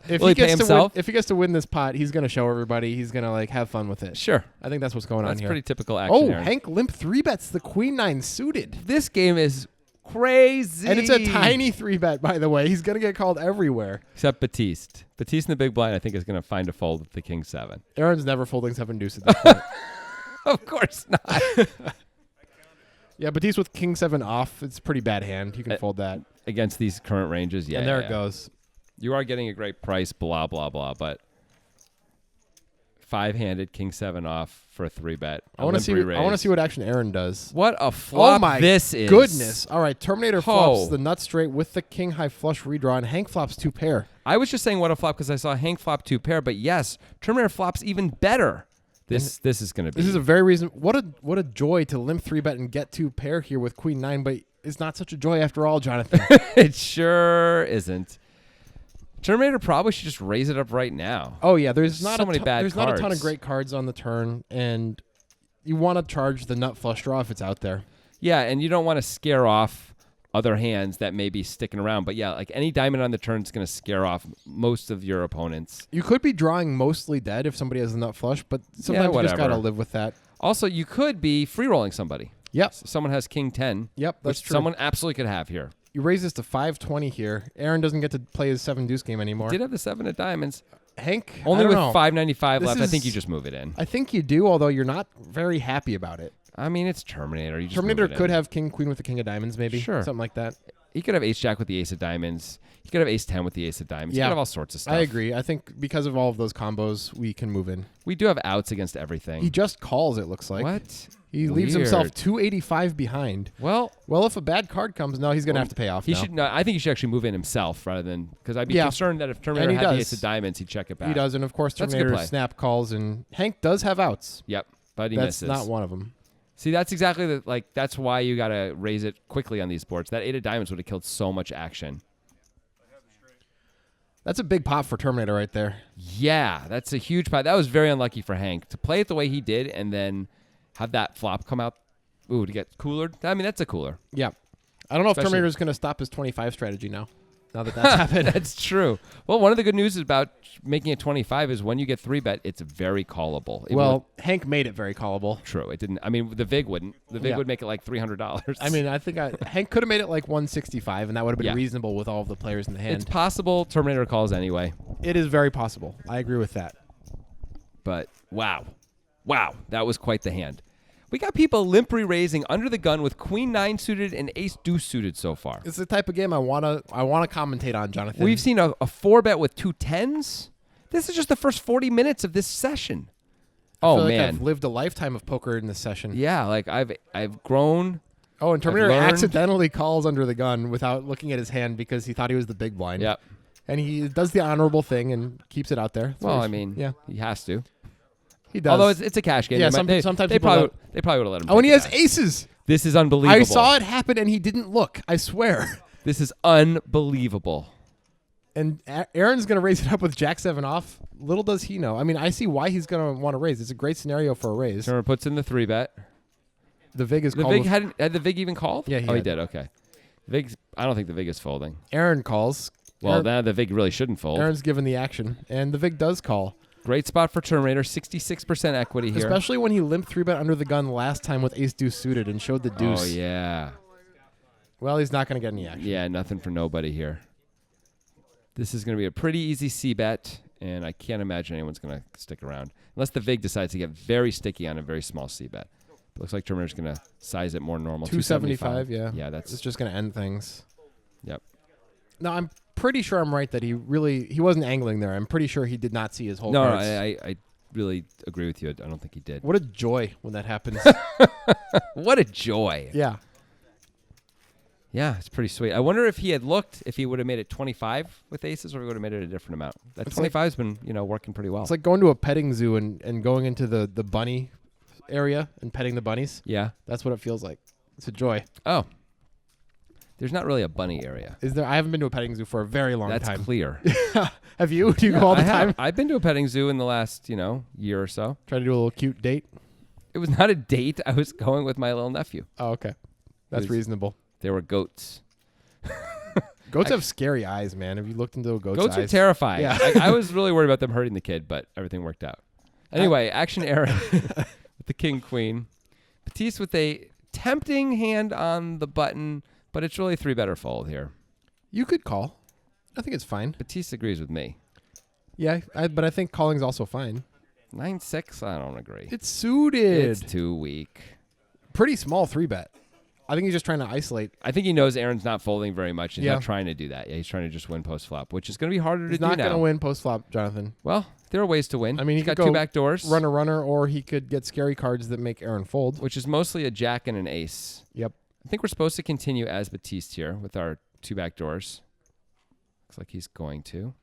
If he gets to win this pot, he's going to show everybody. He's going to have fun with it. Sure. I think that's what's going on here. That's pretty typical Action Aaron. Hank limp 3 bets the queen 9 suited. This game is Crazy. And it's a tiny 3-bet, by the way. He's going to get called everywhere. Except Batiste. Batiste in the big blind, I think, is going to find a fold with the king 7. Aaron's never folding 7 deuce at this point. Of course not. Yeah, Batiste with king 7 off. It's a pretty bad hand. You can fold that. Against these current ranges, yeah. And there yeah. it goes. You are getting a great price, blah, blah, blah, but 5-handed, king 7 off for a 3-bet. I want to see what action Aaron does. What a flop oh my this is. Goodness. All right, Terminator flops the nut straight with the king high flush redraw, and Hank flops 2 pair. I was just saying what a flop because I saw Hank flop 2 pair, but yes, Terminator flops even better. This is going to be. This is a very reason. What a joy to limp 3-bet and get 2 pair here with queen 9, but it's not such a joy after all, Jonathan. It sure isn't. Terminator probably should just raise it up right now. Oh yeah, there's not so many bad there's cards. not a ton of great cards on the turn, and you want to charge the nut flush draw if it's out there. Yeah, and you don't want to scare off other hands that may be sticking around. But yeah, like any diamond on the turn is going to scare off most of your opponents. You could be drawing mostly dead if somebody has a nut flush, but sometimes you just got to live with that. Also, you could be free rolling somebody. Yep. Someone has king 10. Yep, that's which true. Someone absolutely could have here. You raise this to 520 here. Aaron doesn't get to play his 7 deuce game anymore. Did have the 7 of diamonds. Hank, only with know. 595 left. I think you just move it in. I think you do, although you're not very happy about it. I mean, it's Terminator. You just Terminator move it could in. have king queen with the king of diamonds, maybe. Sure. Something like that. He could have ace jack with the ace of diamonds. He could have ace 10 with the ace of diamonds. Yeah. He could have all sorts of stuff. I agree. I think because of all of those combos, we can move in. We do have outs against everything. He just calls, it looks like. What? He leaves himself 285 behind. Well, if a bad card comes, no, he's going to have to pay off. He should. No, I think he should actually move in himself rather than because I'd be concerned that if Terminator had the ace of diamonds, he'd check it back. He does, and of course That's a good Terminator play. snap calls, and Hank does have outs. Yep, but he That's misses. not one of them. See, that's exactly that's why you got to raise it quickly on these boards. That 8 of diamonds would have killed so much action. That's a big pop for Terminator right there. Yeah, that's a huge pop. That was very unlucky for Hank to play it the way he did, and then have that flop come out. Ooh, to get coolered. I mean, that's a cooler. Yeah. I don't know if Terminator's going to stop his 25 strategy now that that's happened. That's true. Well, one of the good news about making it 25 is when you get 3-bet, it's very callable. Hank made it very callable. True. It didn't. I mean, the VIG wouldn't. The VIG would make it like $300. I mean, I think Hank could have made it like 165, and that would have been reasonable with all of the players in the hand. It's possible Terminator calls anyway. It is very possible. I agree with that. But wow. Wow. That was quite the hand. We got people limp raising under the gun with queen 9 suited and ace deuce suited so far. It's the type of game I wanna commentate on, Jonathan. We've seen a 4-bet with 2 10s. This is just the first 40 minutes of this session. I feel like I've lived a lifetime of poker in this session. Yeah, like I've grown. Oh, and Terminator accidentally calls under the gun without looking at his hand because he thought he was the big blind. Yep. And he does the honorable thing and keeps it out there. Well, I mean, he has to. He does. Although it's a cash game. Yeah, sometimes they probably would have let him. Oh, and he has aces. This is unbelievable. I saw it happen, and he didn't look. I swear. This is unbelievable. And Aaron's going to raise it up with Jack 7 off. Little does he know. I mean, I see why he's going to want to raise. It's a great scenario for a raise. Turner puts in the 3-bet. The VIG is the called. Had the VIG even called? Yeah, he did. Okay. VIG. I don't think the VIG is folding. Aaron calls. Well, now the VIG really shouldn't fold. Aaron's given the action, and the VIG does call. Great spot for Terminator. 66% equity here. Especially when he limped 3-bet under the gun last time with ace deuce suited and showed the deuce. Oh, yeah. Well, he's not going to get any action. Yeah, nothing for nobody here. This is going to be a pretty easy C-bet, and I can't imagine anyone's going to stick around. Unless the VIG decides to get very sticky on a very small C-bet. Looks like Terminator's going to size it more normal. 275, yeah. Yeah, it's just going to end things. Yep. No, I'm pretty sure I'm right that he wasn't angling there. I'm pretty sure he did not see his whole cards. No, I really agree with you. I don't think he did. What a joy when that happens. What a joy. Yeah. Yeah, it's pretty sweet. I wonder if he had looked, if he would have made it 25 with aces, or he would have made it a different amount. That 25's been, working pretty well. It's like going to a petting zoo and going into the bunny area and petting the bunnies. Yeah. That's what it feels like. It's a joy. Oh. There's not really a bunny area. Is there? I haven't been to a petting zoo for a very long time. That's clear. Have you? Do you go all the time? I've been to a petting zoo in the last, year or so. Try to do a little cute date? It was not a date. I was going with my little nephew. Oh, okay. That's reasonable. There were goats. Goats have scary eyes, man. Have you looked into a goat's eyes? Goats are terrifying. Yeah. I was really worried about them hurting the kid, but everything worked out. Anyway, action Aaron with the king queen. Batiste with a tempting hand on the button, But it's really 3-bet fold here. You could call. I think it's fine. Batiste agrees with me. Yeah, but I think calling's also fine. 9-6, I don't agree. It's suited. It's too weak. Pretty small 3-bet. I think he's just trying to isolate. I think he knows Aaron's not folding very much. He's not trying to do that. Yeah, he's trying to just win post-flop, which is going to be harder to do now. He's not going to win post-flop, Jonathan. Well, there are ways to win. I mean, he's he got could 2 go back doors. Runner, or he could get scary cards that make Aaron fold. Which is mostly a jack and an ace. Yep. I think we're supposed to continue as Batiste here with our 2 back doors. Looks like he's going to.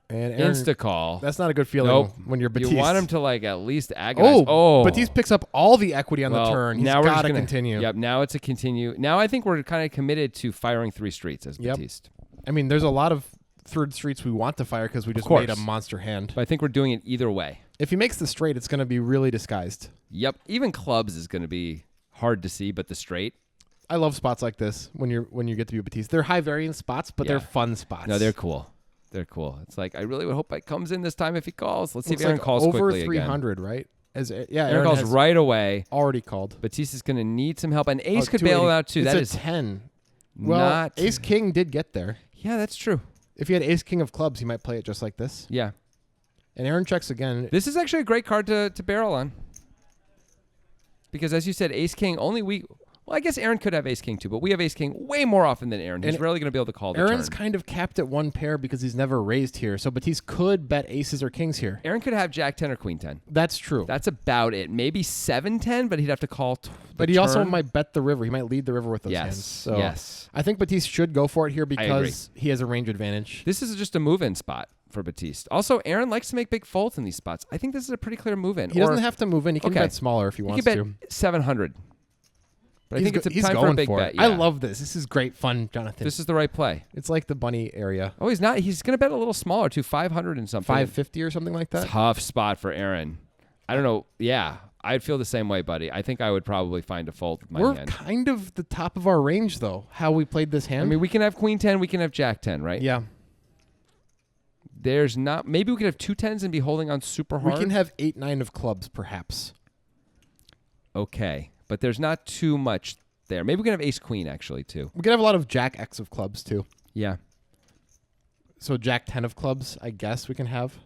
And Aaron, Insta-call. That's not a good feeling when you're Batiste. You want him to like at least agonize. Oh, Batiste picks up all the equity on the turn. He's got to continue. Yep, now it's a continue. Now I think we're kind of committed to firing 3 streets as Batiste. I mean, there's a lot of third streets we want to fire because we just made a monster hand. But I think we're doing it either way. If he makes the straight, it's going to be really disguised. Yep, even clubs is going to be hard to see, but the straight. I love spots like this when you get to be Batiste. They're high variance spots, but they're fun spots. No, they're cool. They're cool. It's like I really would hope it comes in this time if he calls. Let's see if Aaron like calls over quickly 300, again. right? Aaron calls right away. Already called. Batiste is going to need some help, and Ace could bail him out too. It's that a is 10. Well, Ace King did get there. Yeah, that's true. If he had Ace King of clubs, he might play it just like this. Yeah. And Aaron checks again. This is actually a great card to barrel on. Because as you said, Ace King only we. Well, I guess Aaron could have Ace King too, but we have Ace King way more often than Aaron. He's rarely going to be able to call the Aaron's turn. kind of capped at 1 pair because he's never raised here, so Batiste could bet aces or kings here. Aaron could have Jack 10 or Queen 10. That's true. That's about it. Maybe 7-10, but he'd have to call But he also might bet the river. He might lead the river with those hands. So yes. I think Batiste should go for it here because he has a range advantage. This is just a move-in spot for Batiste. Also, Aaron likes to make big folds in these spots. I think this is a pretty clear move-in. He doesn't have to move in. He can bet smaller if he wants to. He can bet 700. But I think it's a he's time going for a big bet. Yeah. I love this. This is great fun, Jonathan. This is the right play. It's like the bunny area. Oh, he's not. He's going to bet a little smaller, too. 500 and something. 550 or something like that? Tough spot for Aaron. I don't know. Yeah, I'd feel the same way, buddy. I think I would probably find a fold with my hand. We're kind of the top of our range, though, how we played this hand. I mean, we can have Queen 10. We can have Jack 10, right? Yeah. There's not. Maybe we could have 2 10s and be holding on super hard. We can have 8-9 of clubs, perhaps. Okay, but there's not too much there. Maybe we can have Ace Queen actually too. We can have a lot of Jack X of clubs too. Yeah. So Jack 10 of clubs, I guess we can have.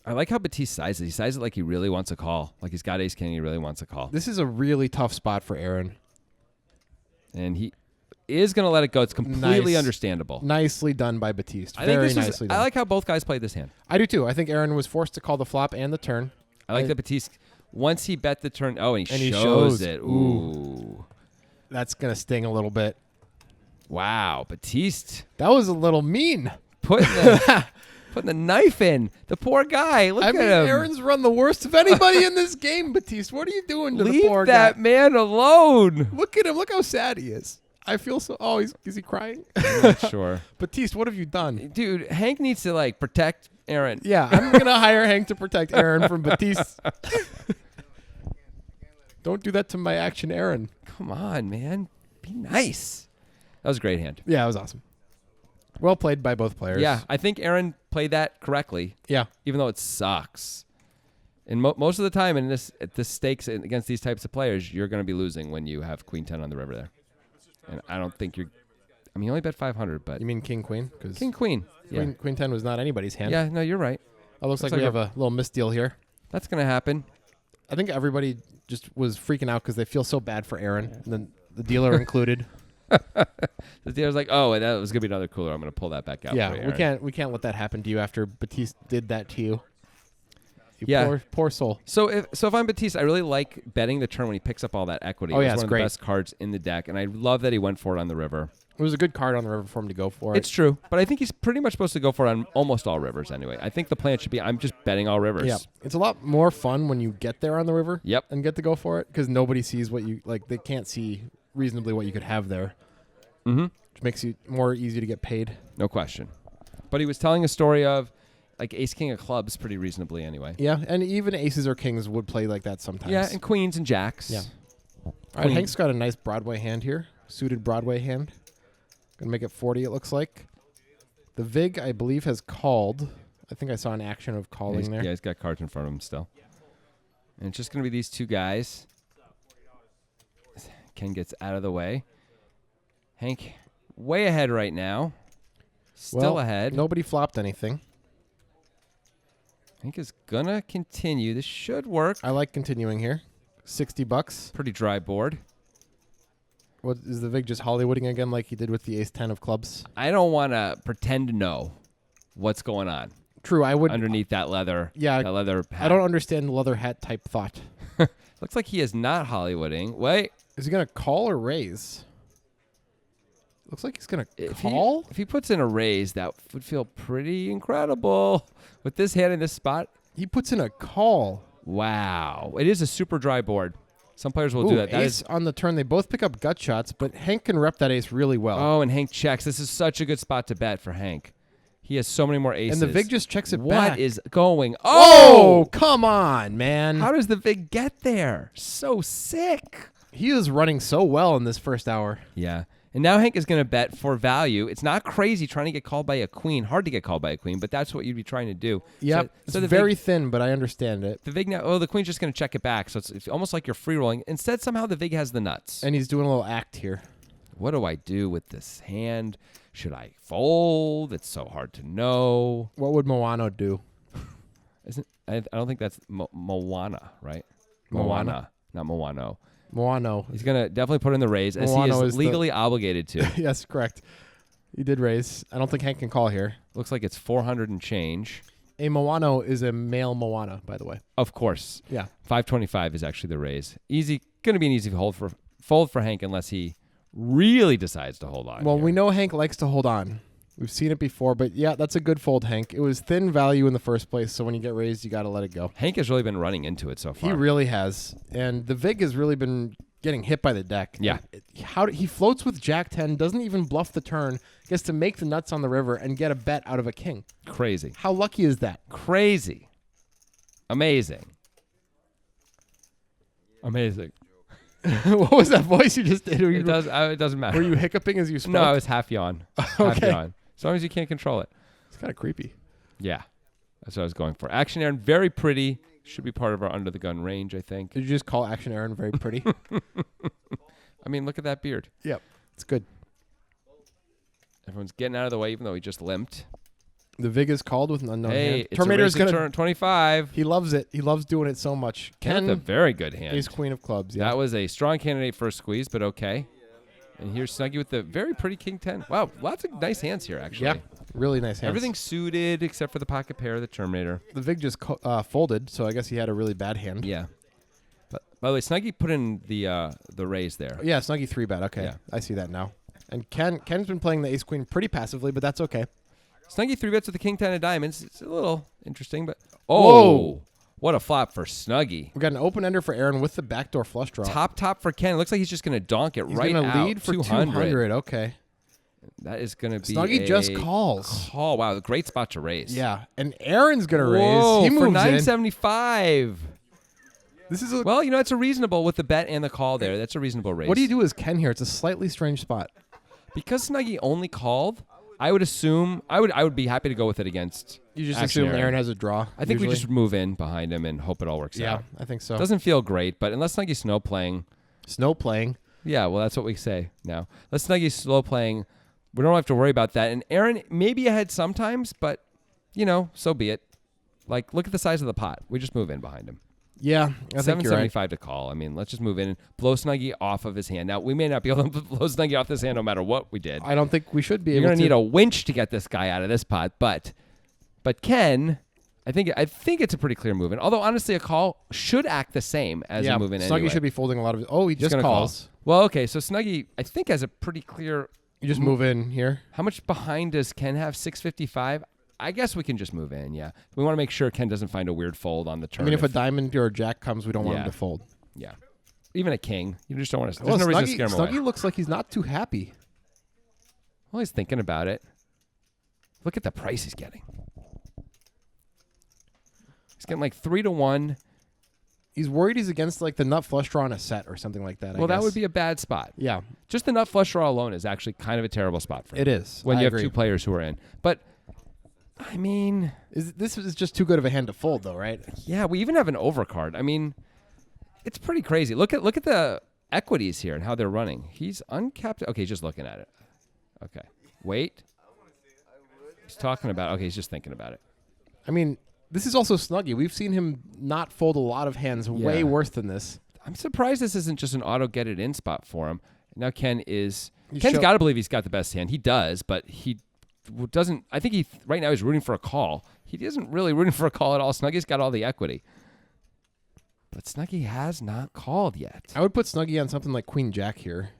I like how Batiste sizes it. He sizes it like he really wants a call. Like he's got Ace King, he really wants a call. This is a really tough spot for Aaron. And he is going to let it go. It's completely understandable. Nicely done by Batiste. I Very think nicely done. I like how both guys played this hand. I do too. I think Aaron was forced to call the flop and the turn. I like that Batiste, once he bet the turn, and he shows it. Ooh. That's going to sting a little bit. Wow, Batiste. That was a little mean. Putting the knife in. The poor guy. Look at him. Aaron's run the worst of anybody in this game, Batiste. What are you doing to the poor guy? Leave that man alone. Look at him. Look how sad he is. I feel so... Oh, is he crying? I'm not sure. Batiste, what have you done? Dude, Hank needs to, protect Aaron. Yeah, I'm going to hire Hank to protect Aaron from Batiste. Don't do that to my action, Aaron. Come on, man. Be nice. That was a great hand. Yeah, it was awesome. Well played by both players. Yeah, I think Aaron played that correctly. Yeah. Even though it sucks. And most of the time at this stakes against these types of players, you're going to be losing when you have Queen 10 on the river there. And I don't think you're... I mean, you only bet 500, but... You mean King Queen? King Queen. Yeah. Queen 10 was not anybody's hand. Yeah, no, you're right. It looks like we have a little misdeal here. That's going to happen. I think everybody just was freaking out because they feel so bad for Aaron. And then the dealer included. The dealer's like, oh, that was going to be another cooler. I'm going to pull that back out for Aaron. we can't let that happen to you after Batiste did that to you. Yeah. Poor soul. So if I'm Batiste, I really like betting the turn when he picks up all that equity. Oh, yeah, it's it's one great. of the best cards in the deck, and I love that he went for it on the river. It was a good card on the river for him to go for it. It's true, but I think he's pretty much supposed to go for it on almost all rivers anyway. I think the plan should be I'm just betting all rivers. Yeah, it's a lot more fun when you get there on the river. Yep. And get to go for it because nobody sees what you like. They can't see reasonably what you could have there. Mm-hmm. Which makes it more easy to get paid. No question. But he was telling a story of like Ace King of clubs pretty reasonably anyway. Yeah, and even aces or kings would play like that sometimes. Yeah, and queens and jacks. Yeah. All right, Hank's got a nice Broadway hand here, suited Broadway hand. Gonna make it 40. It looks like. The Vig, I believe, has called. I think I saw an action of calling there. Yeah, he's got cards in front of him still. And it's just gonna be these two guys. Ken gets out of the way. Hank way ahead right now. Still ahead. Nobody flopped anything. Hank is going to continue. This should work. I like continuing here. $60. Pretty dry board. What is the Vig just Hollywooding again like he did with the ace-10 of clubs? I don't want to pretend to know what's going on. True, I would. Underneath that leather. Yeah. That leather hat. I don't understand the leather hat type thought. Looks like he is not Hollywooding. Wait. Is he going to call or raise? Looks like he's going to call. If he puts in a raise, that would feel pretty incredible. With this hand in this spot. He puts in a call. Wow. It is a super dry board. Some players will do that. That ace on the turn. They both pick up gut shots, but Hank can rep that ace really well. Oh, and Hank checks. This is such a good spot to bet for Hank. He has so many more aces. And the Vig just checks it back. What is going? Oh, come on, man. How does the Vig get there? So sick. He is running so well in this first hour. Yeah. And now Hank is going to bet for value. It's not crazy trying to get called by a queen. Hard to get called by a queen, but that's what you'd be trying to do. Yeah, so it's very thin, but I understand it. The Vig now, the queen's just going to check it back. So it's almost like you're free rolling. Instead, somehow the Vig has the nuts. And he's doing a little act here. What do I do with this hand? Should I fold? It's so hard to know. What would Moano do? I don't think that's Moana, right? Moana? Not Moano. Moano. He's going to definitely put in the raise as he is legally obligated to. Yes, correct. He did raise. I don't think Hank can call here. Looks like it's 400 and change. A Moano is a male Moana, by the way. Of course. Yeah. 525 is actually the raise. Easy. Going to be an easy fold for Hank unless he really decides to hold on. Well, here. we know Hank likes to hold on. We've seen it before, but yeah, that's a good fold, Hank. It was thin value in the first place, so when you get raised, you got to let it go. Hank has really been running into it so far. He really has. And the Vig has really been getting hit by the deck. Yeah. He floats with Jack 10, doesn't even bluff the turn, gets to make the nuts on the river and get a bet out of a king. Crazy. How lucky is that? Crazy. Amazing. Amazing. What was that voice you just did? It doesn't matter. Were you hiccuping as you spoke? No, I was half yawn. Half Okay. yawn. As long as you can't control it. It's kind of creepy. Yeah. That's what I was going for. Action Aaron, very pretty. Should be part of our under the gun range, I think. Did you just call Action Aaron very pretty? I mean, look at that beard. Yep. It's good. Everyone's getting out of the way, even though he just limped. The Vig is called with an unknown hand. Terminator's going to turn 25. He loves it. He loves doing it so much. Ken with a very good hand. Ace Queen of clubs. Yeah. That was a strong candidate for a squeeze, but okay. And here's Snuggie with the very pretty King 10. Wow, lots of nice hands here, actually. Yeah, really nice hands. Everything's suited except for the pocket pair of the Terminator. The Vig just folded, so I guess he had a really bad hand. Yeah. But by the way, Snuggie put in the raise there. Yeah, Snuggie 3-bet. Okay, Yeah. I see that now. And Ken's been playing the Ace Queen pretty passively, but that's okay. Snuggie 3-bets with the King 10 of diamonds. It's a little interesting, but Whoa. What a flop for Snuggie. We got an open ender for Aaron with the backdoor flush draw. Top for Ken. It looks like he's just going to donk it He's right gonna out. lead for 200. Okay. That is going to be Snuggie just calls. Call. Wow, great spot to raise. Yeah, and Aaron's gonna Whoa, raise. He moves for in. 975. This is Well, it's a reasonable with the bet and the call there. That's a reasonable raise. What do you do as Ken here? It's a slightly strange spot. Because Snuggie only called, I would assume I would be happy to go with it against. You just Action assume Aaron has a draw. I think we usually. just move in behind him and hope it all works Yeah, out. I think so. Doesn't feel great, but unless Snuggie's snow playing. Snow playing. Yeah, well, that's what we say now. Unless Snuggie's slow playing, we don't have to worry about that. And Aaron maybe ahead sometimes, but, so be it. Like, look at the size of the pot. We just move in behind him. Yeah, I think you're right. 775 to call. I mean, let's just move in and blow Snuggie off of his hand. Now, we may not be able to blow Snuggie off this hand no matter what we did. I don't think we should be You're able to. going to need a winch to get this guy out of this pot. But Ken, I think it's a pretty clear move. And although, honestly, a call should act the same as a move in Snuggie anyway. should be folding a lot of. Oh, he just gonna calls. Call. Well, okay, so Snuggie, I think, has a pretty clear. You just move in here. How much behind does Ken have? 655. I guess we can just move in, yeah. We want to make sure Ken doesn't find a weird fold on the turn. I mean, if a diamond or a jack comes, we don't want him to fold. Yeah. Even a king. You just don't want to. Well, There's no reason to scare him away. Snuggie looks like he's not too happy. Well, he's thinking about it. Look at the price he's getting. He's getting like 3-1. He's worried he's against like the nut flush draw on a set or something like that. Well, that would be a bad spot. Yeah. Just the nut flush draw alone is actually kind of a terrible spot for him. It is. When I you agree. have two players who are in. But, I mean... This is just too good of a hand to fold, though, right? Yeah, we even have an overcard. I mean, it's pretty crazy. Look at the equities here and how they're running. He's uncapped. Okay, he's just looking at it. Okay. Wait. He's talking about, okay, he's just thinking about it. I mean, this is also Snuggy. We've seen him not fold a lot of hands way worse than this. I'm surprised this isn't just an auto get it in spot for him. Now Ken's got to believe he's got the best hand. He does, but he doesn't. I think right now he's rooting for a call. He isn't really rooting for a call at all. Snuggy's got all the equity. But Snuggy has not called yet. I would put Snuggy on something like Queen Jack here.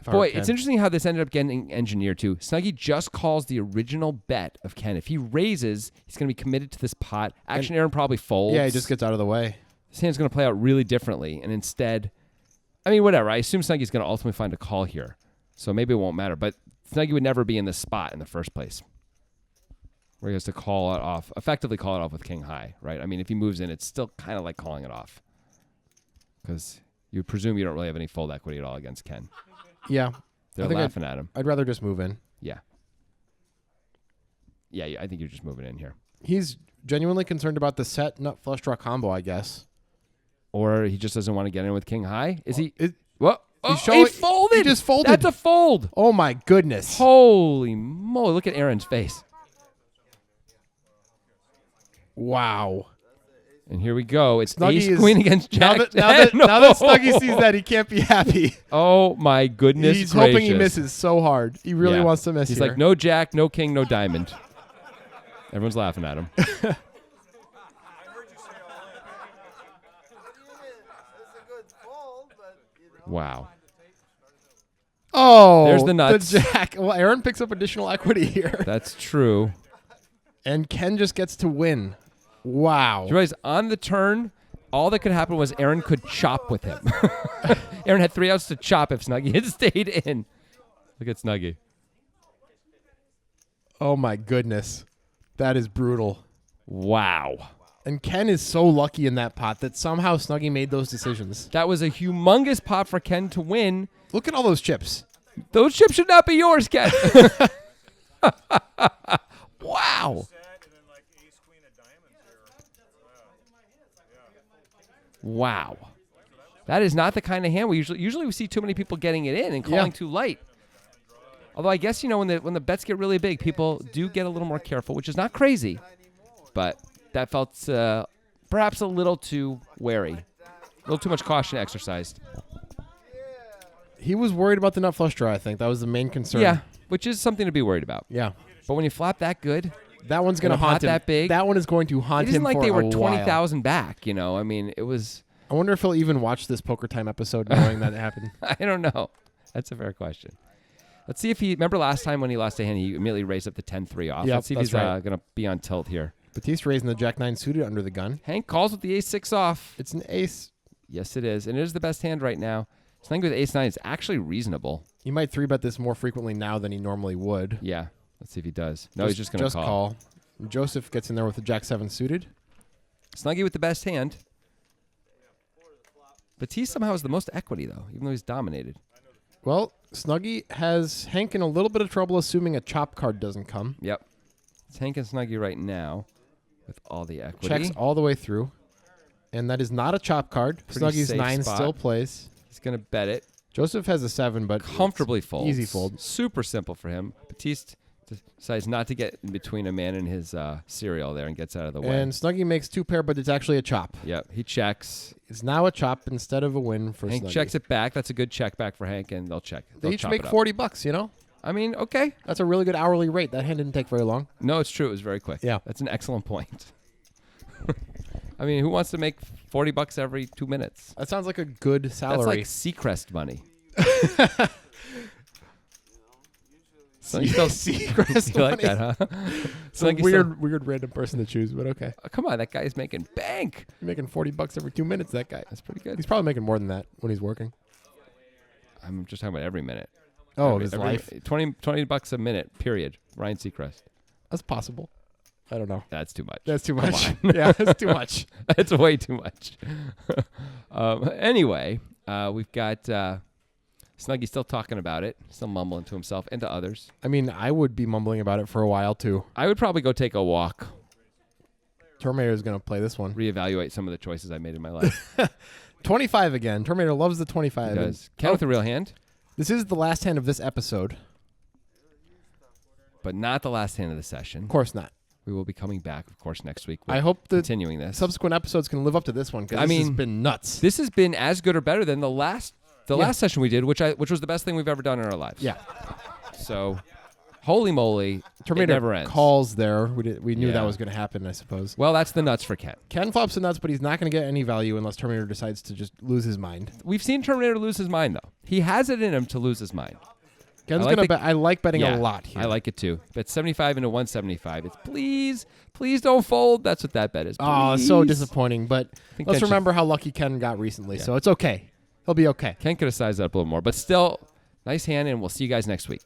Boy, it's interesting how this ended up getting engineered too. Snuggy just calls the original bet of Ken. If he raises, he's going to be committed to this pot. Action Aaron probably folds. Yeah, he just gets out of the way. This hand's going to play out really differently. And instead, I mean, whatever. I assume Snuggy's going to ultimately find a call here. So maybe it won't matter. But Snuggy would never be in this spot in the first place, where he has to call it off, effectively call it off with king high, right? I mean, if he moves in, it's still kind of like calling it off, because you presume you don't really have any fold equity at all against Ken. Yeah. They're laughing at him. I'd rather just move in. Yeah. Yeah, I think you're just moving in here. He's genuinely concerned about the set nut flush draw combo, I guess. Or he just doesn't want to get in with king high. Is he? What? Oh, he folded. He just folded. That's a fold. Oh, my goodness. Holy moly. Look at Aaron's face. Wow. And here we go. It's Snuggy ace queen against jack. Now that Snuggy sees that, he can't be happy. Oh, my goodness He's gracious. hoping he misses so hard. He really wants to miss He's here. like, no jack, no king, no diamond. Everyone's laughing at him. Wow. Oh, there's the nuts. The jack. Well, Aaron picks up additional equity here. That's true. And Ken just gets to win. Wow. You realize on the turn, all that could happen was Aaron could chop with him. Aaron had 3 outs to chop if Snuggy had stayed in. Look at Snuggy. Oh, my goodness. That is brutal. Wow. And Ken is so lucky in that pot that somehow Snuggy made those decisions. That was a humongous pot for Ken to win. Look at all those chips. Those chips should not be yours, Ken. Wow. Wow. That is not the kind of hand we usually we see too many people getting it in and calling too light. Although I guess, when the bets get really big, people do get a little more careful, which is not crazy. But that felt perhaps a little too wary. A little too much caution exercised. He was worried about the nut flush draw, I think. That was the main concern. Yeah, which is something to be worried about. Yeah. But when you flop that good, that one's going to haunt him. That big, that one is going to haunt him for a while. It isn't like they were 20,000 back, I mean, it was... I wonder if he'll even watch this Poker Time episode knowing that it happened. I don't know. That's a fair question. Let's see if remember last time when he lost a hand, he immediately raised up the 10-3 off. Yep, Let's see if he's going to be on tilt here. Batiste raising the Jack-9 suited under the gun. Hank calls with the ace-6 off. It's an ace. Yes, it is. And it is the best hand right now. Something with ace-9 is actually reasonable. You might 3-bet this more frequently now than he normally would. Yeah. Let's see if he does. No, he's just going to call. Just call. Joseph gets in there with the Jack-7 suited. Snuggy with the best hand. Batiste somehow has the most equity, though, even though he's dominated. Well, Snuggy has Hank in a little bit of trouble, assuming a chop card doesn't come. Yep. It's Hank and Snuggy right now with all the equity. Checks all the way through. And that is not a chop card. Snuggy's 9 spot. still plays. He's going to bet it. Joseph has a 7, but comfortably folds. Easy fold. Super simple for him. Batiste decides not to get in between a man and his cereal there and gets out of the way. And Snuggy makes 2 pair, but it's actually a chop. Yep, he checks. It's now a chop instead of a win for Hank Snuggy. checks it back. That's a good check back for Hank, and they'll check. They each make $40, I mean, okay. That's a really good hourly rate. That hand didn't take very long. No, it's true. It was very quick. Yeah. That's an excellent point. I mean, who wants to make $40 every 2 minutes? That sounds like a good salary. That's like Seacrest money. So you still Seacrest money. Like that, huh? It's a weird random person to choose, but okay. Come on, that guy's making bank. He's making $40 every 2 minutes, that guy. That's pretty good. He's probably making more than that when he's working. I'm just talking about every minute. Oh, his life? $20 a minute, period. Ryan Seacrest. That's possible. I don't know. That's too much. That's too much. Yeah, that's too much. That's way too much. Anyway, we've got Snuggy still talking about it, still mumbling to himself and to others. I mean, I would be mumbling about it for a while, too. I would probably go take a walk. Terminator is going to play this one. Reevaluate some of the choices I made in my life. 25 again. Terminator loves the 25. He does. Ken with a real hand. This is the last hand of this episode. But not the last hand of the session. Of course not. We will be coming back, of course, next week. I hope the continuing this. subsequent episodes can live up to this one, because this has been nuts. This has been as good or better than the last session we did, which was the best thing we've ever done in our lives. Yeah. So, holy moly, Terminator it never ends. calls there. We knew that was going to happen, I suppose. Well, that's the nuts for Ken. Ken flops the nuts, but he's not going to get any value unless Terminator decides to just lose his mind. We've seen Terminator lose his mind, though. He has it in him to lose his mind. Ken's gonna bet. I like betting a lot here. I like it too. Bet 75 into 175. It's please don't fold. That's what that bet is. Please. Oh, so disappointing. But let's remember how lucky Ken got recently, so it's okay. He'll be okay. Ken could have sized up a little more, but still, nice hand, and we'll see you guys next week.